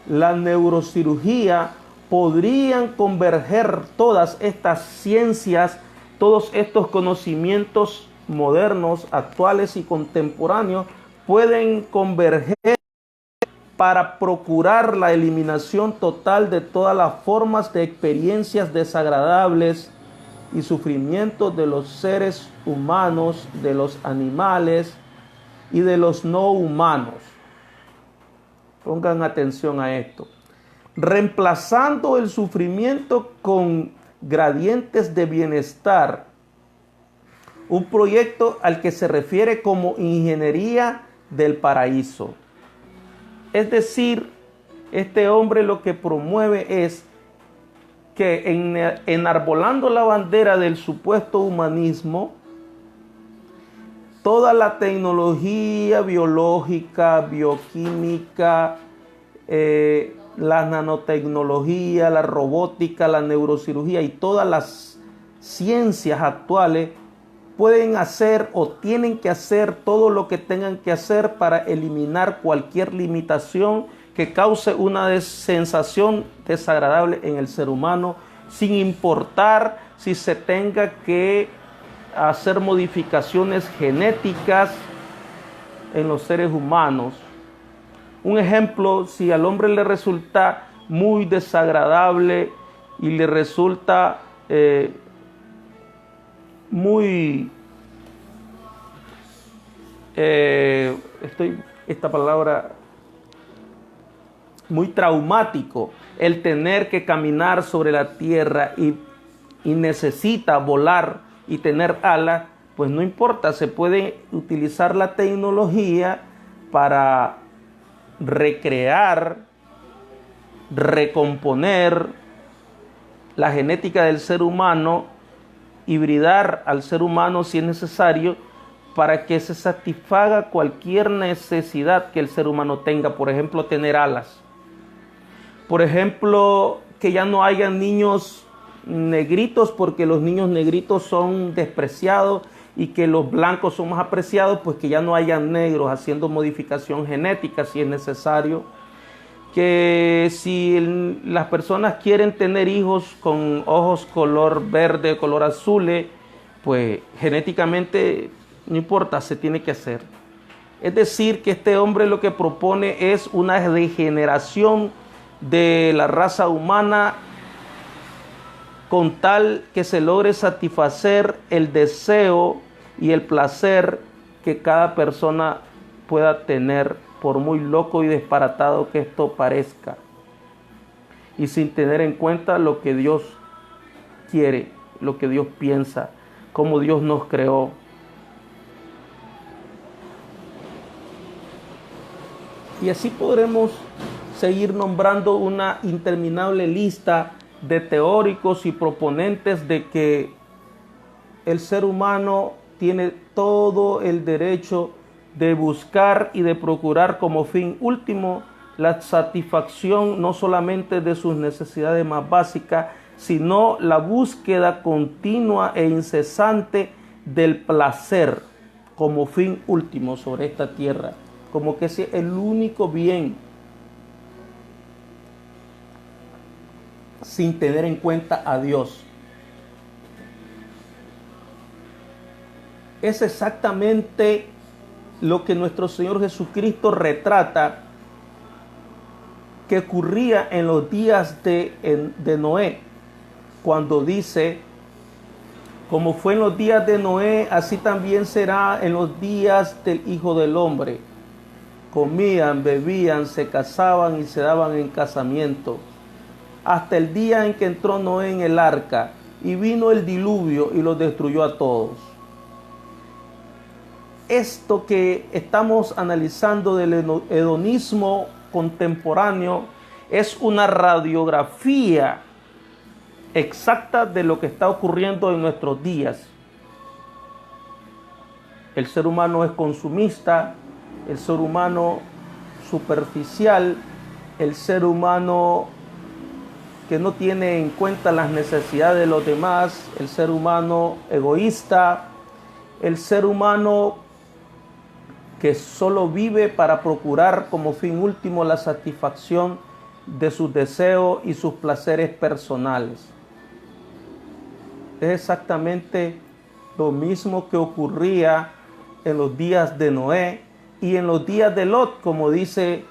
Speaker 1: la neurocirugía, podrían converger todas estas ciencias, todos estos conocimientos modernos, actuales y contemporáneos, pueden converger para procurar la eliminación total de todas las formas de experiencias desagradables y sufrimientos de los seres humanos, de los animales y de los no humanos. Pongan atención a esto. Reemplazando el sufrimiento con gradientes de bienestar, un proyecto al que se refiere como ingeniería del paraíso. Es decir, este hombre lo que promueve es que enarbolando la bandera del supuesto humanismo, toda la tecnología biológica, bioquímica, la nanotecnología, la robótica, la neurocirugía y todas las ciencias actuales pueden hacer o tienen que hacer todo lo que tengan que hacer para eliminar cualquier limitación que cause una sensación desagradable en el ser humano, sin importar si se tenga que hacer modificaciones genéticas en los seres humanos. Un ejemplo, si al hombre le resulta muy desagradable y le resulta muy traumático el tener que caminar sobre la tierra y necesita volar y tener alas, pues no importa, se puede utilizar la tecnología para recrear, recomponer la genética del ser humano, hibridar al ser humano si es necesario, para que se satisfaga cualquier necesidad que el ser humano tenga. Por ejemplo, tener alas. Por ejemplo, que ya no haya niños negritos porque los niños negritos son despreciados y que los blancos son más apreciados, pues que ya no haya negros, haciendo modificación genética si es necesario. Que si las personas quieren tener hijos con ojos color verde, color azul, pues genéticamente no importa, se tiene que hacer. Es decir, que este hombre lo que propone es una degeneración de la raza humana con tal que se logre satisfacer el deseo y el placer que cada persona pueda tener, por muy loco y disparatado que esto parezca, y sin tener en cuenta lo que Dios quiere, lo que Dios piensa, cómo Dios nos creó. Y así podremos seguir nombrando una interminable lista de teóricos y proponentes de que el ser humano tiene todo el derecho de buscar y de procurar como fin último la satisfacción no solamente de sus necesidades más básicas, sino la búsqueda continua e incesante del placer como fin último sobre esta tierra, como que es el único bien, sin tener en cuenta a Dios. Es exactamente lo que nuestro Señor Jesucristo retrata que ocurría en los días de Noé, cuando dice: como fue en los días de Noé, así también será en los días del Hijo del Hombre. Comían, bebían, se casaban y se daban en casamiento, hasta el día en que entró Noé en el arca, y vino el diluvio y los destruyó a todos. esto que estamos analizando del hedonismo contemporáneo es una radiografía exacta de lo que está ocurriendo en nuestros días. El ser humano es consumista, el ser humano superficial, el ser humano que no tiene en cuenta las necesidades de los demás, el ser humano egoísta, el ser humano que solo vive para procurar como fin último la satisfacción de sus deseos y sus placeres personales. Es exactamente lo mismo que ocurría en los días de Noé y en los días de Lot, como dice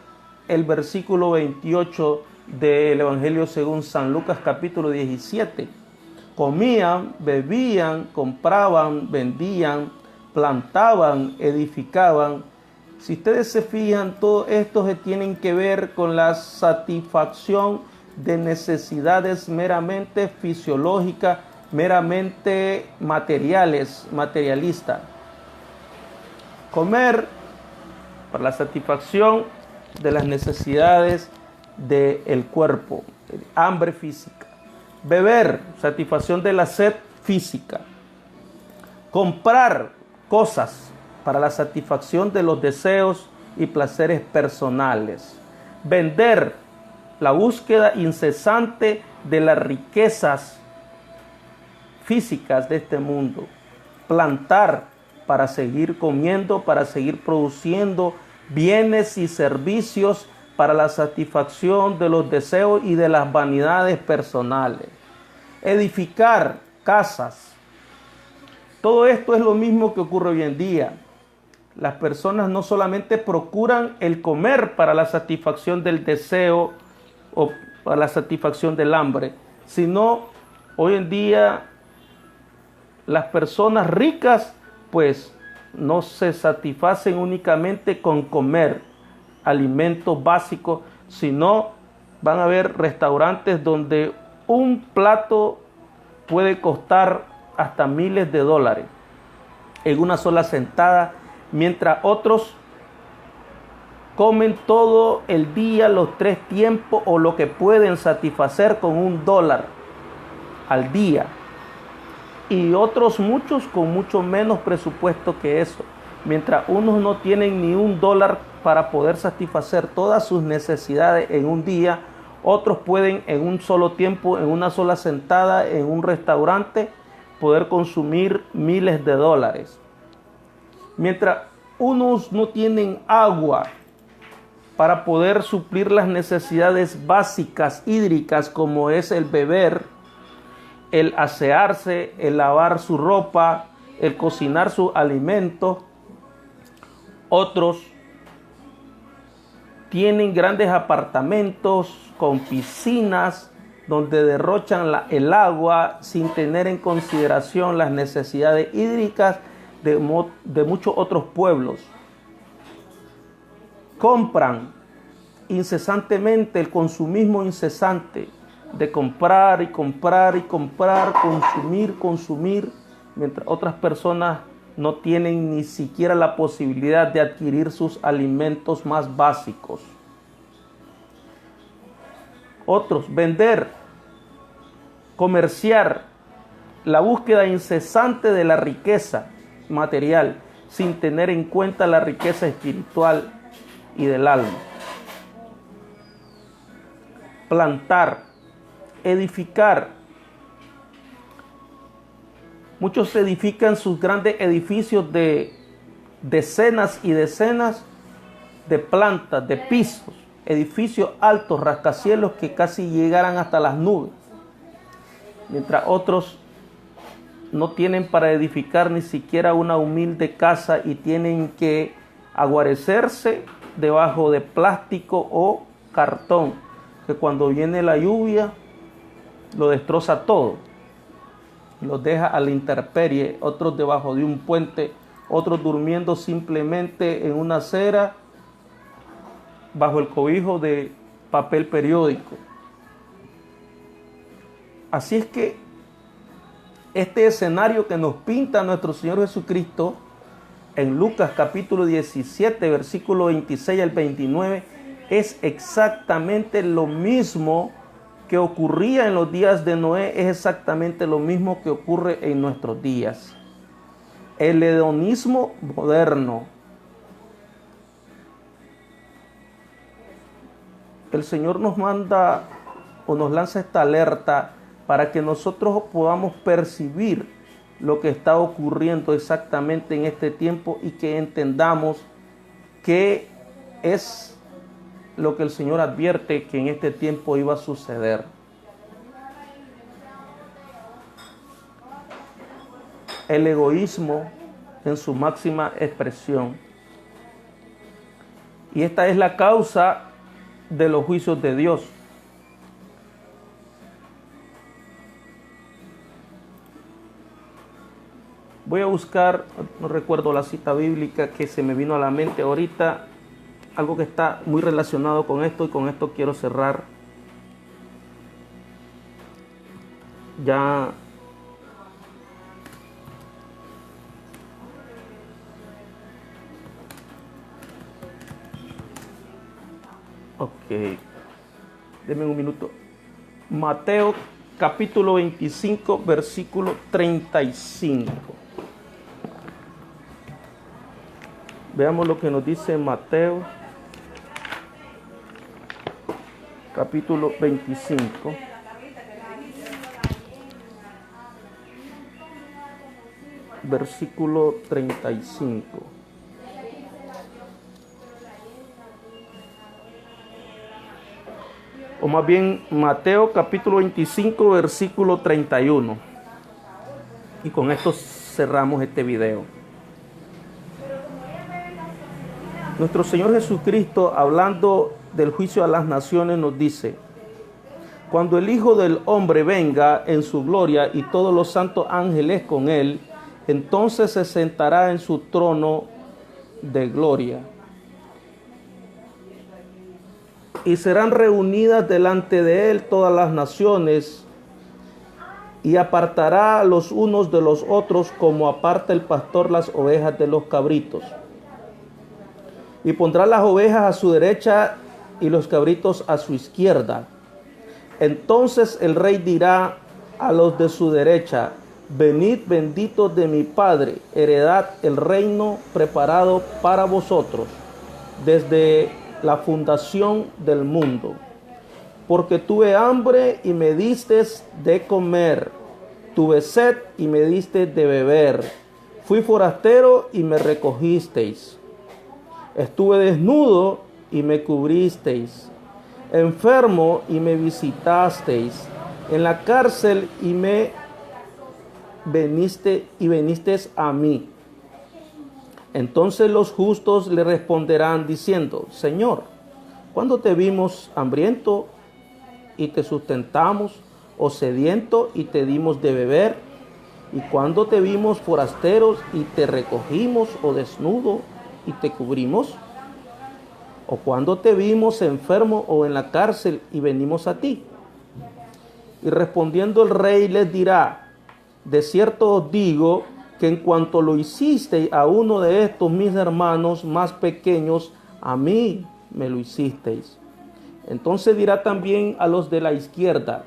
Speaker 1: el versículo 28 del Evangelio según San Lucas capítulo 17. Comían, bebían, compraban, vendían, plantaban, edificaban. Si ustedes se fijan, todo esto se tienen que ver con la satisfacción de necesidades meramente fisiológicas, meramente materialistas. Comer para la satisfacción de las necesidades del cuerpo, hambre física. Beber, satisfacción de la sed física. Comprar cosas para la satisfacción de los deseos y placeres personales. Vender, la búsqueda incesante de las riquezas físicas de este mundo. Plantar para seguir comiendo, para seguir produciendo bienes y servicios para la satisfacción de los deseos y de las vanidades personales. Edificar casas. Todo esto es lo mismo que ocurre hoy en día. Las personas no solamente procuran el comer para la satisfacción del deseo o para la satisfacción del hambre, sino hoy en día las personas ricas pues no se satisfacen únicamente con comer alimentos básicos, sino van a haber restaurantes donde un plato puede costar hasta miles de dólares en una sola sentada, mientras otros comen todo el día, los 3 tiempos o lo que pueden satisfacer con $1 al día. Y otros muchos con mucho menos presupuesto que eso. Mientras unos no tienen ni $1 para poder satisfacer todas sus necesidades en un día, otros pueden en un solo tiempo, en una sola sentada, en un restaurante, poder consumir miles de dólares. Mientras unos no tienen agua para poder suplir las necesidades básicas hídricas como es el beber, el asearse, el lavar su ropa, el cocinar sus alimentos. Otros tienen grandes apartamentos con piscinas donde derrochan el agua sin tener en consideración las necesidades hídricas de muchos otros pueblos. Compran incesantemente, el consumismo incesante de comprar y comprar y comprar, consumir, mientras otras personas no tienen ni siquiera la posibilidad de adquirir sus alimentos más básicos. Otros, vender, comerciar, la búsqueda incesante de la riqueza material, sin tener en cuenta la riqueza espiritual y del alma. Plantar, edificar. Muchos edifican sus grandes edificios de decenas y decenas de plantas, de pisos, edificios altos, rascacielos que casi llegaran hasta las nubes. Mientras otros no tienen para edificar ni siquiera una humilde casa y tienen que aguarecerse debajo de plástico o cartón, que cuando viene la lluvia lo destroza todo, los deja a la intemperie, otros debajo de un puente, otros durmiendo simplemente en una acera bajo el cobijo de papel periódico. Así es que este escenario que nos pinta nuestro Señor Jesucristo en Lucas capítulo 17, versículo 26 al 29, es exactamente lo mismo que ocurría en los días de Noé, es exactamente lo mismo que ocurre en nuestros días. El hedonismo moderno. El Señor nos manda o nos lanza esta alerta para que nosotros podamos percibir lo que está ocurriendo exactamente en este tiempo y que entendamos qué es lo que el Señor advierte que en este tiempo iba a suceder. El egoísmo en su máxima expresión. Y esta es la causa de los juicios de Dios. Voy a buscar, no recuerdo la cita bíblica que se me vino a la mente ahorita, algo que está muy relacionado con esto y con esto quiero cerrar. Ya ok, denme un minuto. Mateo capítulo 25, versículo 35. Veamos lo que nos dice Mateo capítulo 25. Versículo 35. O más bien Mateo capítulo 25, versículo 31. Y con esto cerramos este video. Nuestro Señor Jesucristo, hablando del juicio a las naciones, nos dice: cuando el Hijo del Hombre venga en su gloria y todos los santos ángeles con él, entonces se sentará en su trono de gloria. Y serán reunidas delante de él todas las naciones, y apartará los unos de los otros como aparta el pastor las ovejas de los cabritos. Y pondrá las ovejas a su derecha y los cabritos a su izquierda. Entonces el rey dirá a los de su derecha: venid benditos de mi Padre, heredad el reino preparado para vosotros desde la fundación del mundo. Porque tuve hambre y me distes de comer, tuve sed y me distes de beber, fui forastero y me recogisteis, estuve desnudo y me cubristeis, enfermo y me visitasteis, en la cárcel y me vinisteis a mí. Entonces los justos le responderán diciendo: Señor, ¿cuándo te vimos hambriento y te sustentamos, o sediento y te dimos de beber? ¿Y cuándo te vimos forasteros y te recogimos, o desnudo y te cubrimos? ¿O cuándo te vimos enfermo o en la cárcel y venimos a ti? Y respondiendo el rey les dirá: de cierto os digo que en cuanto lo hicisteis a uno de estos mis hermanos más pequeños, a mí me lo hicisteis. Entonces dirá también a los de la izquierda: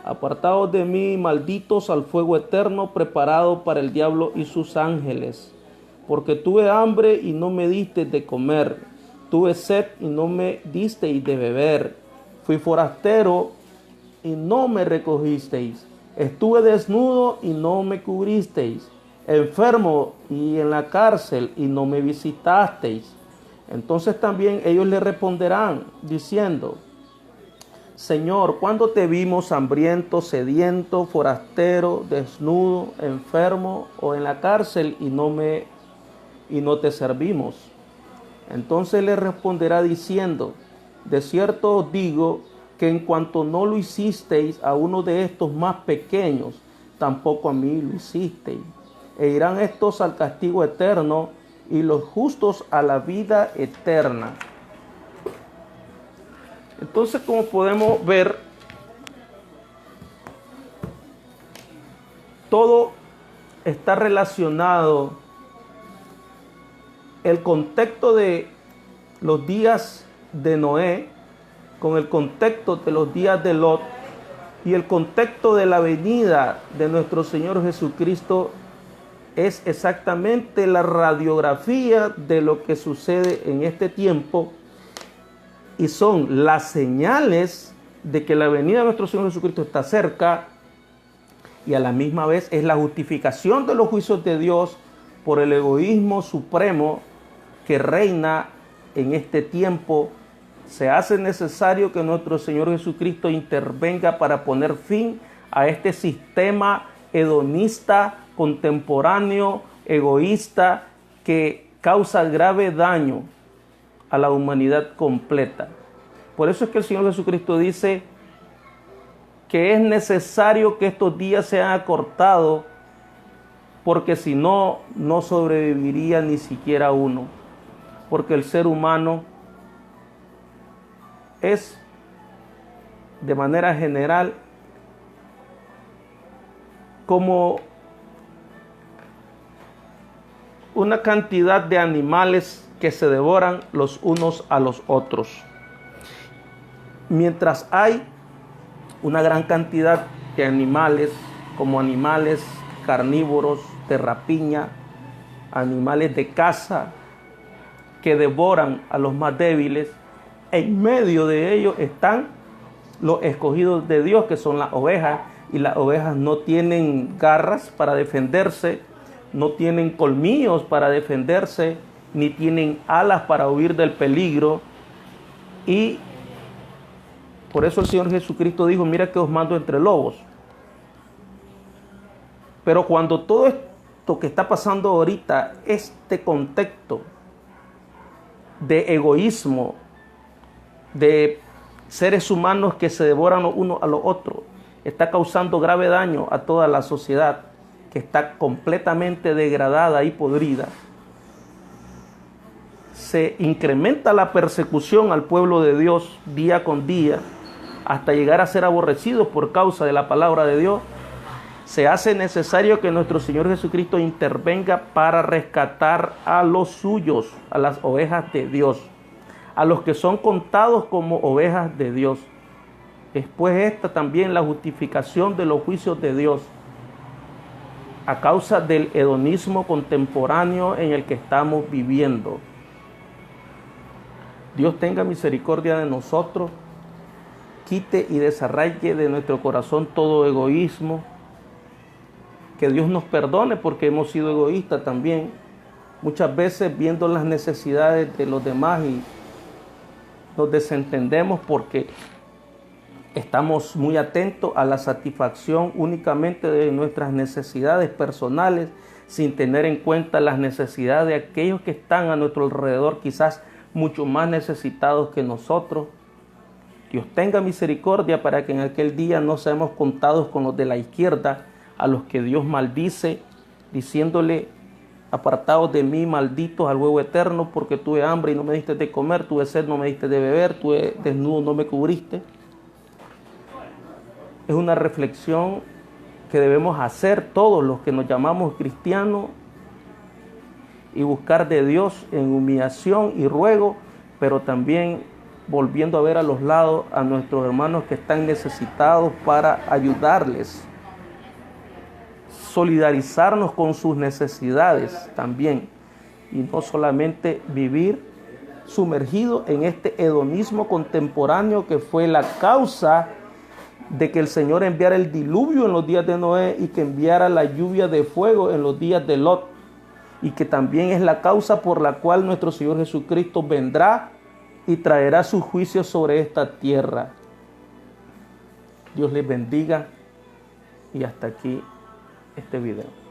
Speaker 1: apartaos de mí, malditos, al fuego eterno preparado para el diablo y sus ángeles. Porque tuve hambre y no me disteis de comer, tuve sed y no me disteis de beber, fui forastero y no me recogisteis, estuve desnudo y no me cubristeis, enfermo y en la cárcel y no me visitasteis. Entonces también ellos le responderán diciendo: Señor, ¿cuándo te vimos hambriento, sediento, forastero, desnudo, enfermo o en la cárcel y no te servimos? Entonces le responderá diciendo: de cierto os digo que en cuanto no lo hicisteis a uno de estos más pequeños, tampoco a mí lo hicisteis. E irán estos al castigo eterno y los justos a la vida eterna. Entonces, como podemos ver, todo está relacionado el contexto de los días de Noé, con el contexto de los días de Lot y el contexto de la venida de nuestro Señor Jesucristo, es exactamente la radiografía de lo que sucede en este tiempo y son las señales de que la venida de nuestro Señor Jesucristo está cerca, y a la misma vez es la justificación de los juicios de Dios por el egoísmo supremo que reina en este tiempo. Se hace necesario que nuestro Señor Jesucristo intervenga para poner fin a este sistema hedonista, contemporáneo, egoísta, que causa grave daño a la humanidad completa. Por eso es que el Señor Jesucristo dice que es necesario que estos días sean acortados, porque si no, no sobreviviría ni siquiera uno. Porque el ser humano es, de manera general, como una cantidad de animales que se devoran los unos a los otros. Mientras hay una gran cantidad de animales, como animales carnívoros, de rapiña, animales de caza, que devoran a los más débiles, en medio de ellos están los escogidos de Dios, que son las ovejas, y las ovejas no tienen garras para defenderse, no tienen colmillos para defenderse, ni tienen alas para huir del peligro. Y por eso el Señor Jesucristo dijo: mira que os mando entre lobos. Pero cuando todo esto que está pasando ahorita, este contexto de egoísmo, de seres humanos que se devoran los unos a los otros, está causando grave daño a toda la sociedad, que está completamente degradada y podrida, se incrementa la persecución al pueblo de Dios día con día, hasta llegar a ser aborrecidos por causa de la palabra de Dios. Se hace necesario que nuestro Señor Jesucristo intervenga para rescatar a los suyos, a las ovejas de Dios, a los que son contados como ovejas de Dios. Después esta también la justificación de los juicios de Dios a causa del hedonismo contemporáneo en el que estamos viviendo. Dios tenga misericordia de nosotros, quite y desarraigue de nuestro corazón todo egoísmo. Que Dios nos perdone porque hemos sido egoístas también, muchas veces viendo las necesidades de los demás, y nos desentendemos porque estamos muy atentos a la satisfacción únicamente de nuestras necesidades personales, sin tener en cuenta las necesidades de aquellos que están a nuestro alrededor, quizás mucho más necesitados que nosotros. Dios tenga misericordia para que en aquel día no seamos contados con los de la izquierda, a los que Dios maldice, diciéndole: apartados de mí, malditos al fuego eterno, porque tuve hambre y no me diste de comer, tuve sed, no me diste de beber, tuve desnudo, no me cubriste. Es una reflexión que debemos hacer todos los que nos llamamos cristianos, y buscar de Dios en humillación y ruego, pero también volviendo a ver a los lados a nuestros hermanos que están necesitados para ayudarles, solidarizarnos con sus necesidades también, y no solamente vivir sumergido en este hedonismo contemporáneo que fue la causa de que el Señor enviara el diluvio en los días de Noé y que enviara la lluvia de fuego en los días de Lot, y que también es la causa por la cual nuestro Señor Jesucristo vendrá y traerá sus juicios sobre esta tierra. Dios les bendiga, y hasta aquí este video.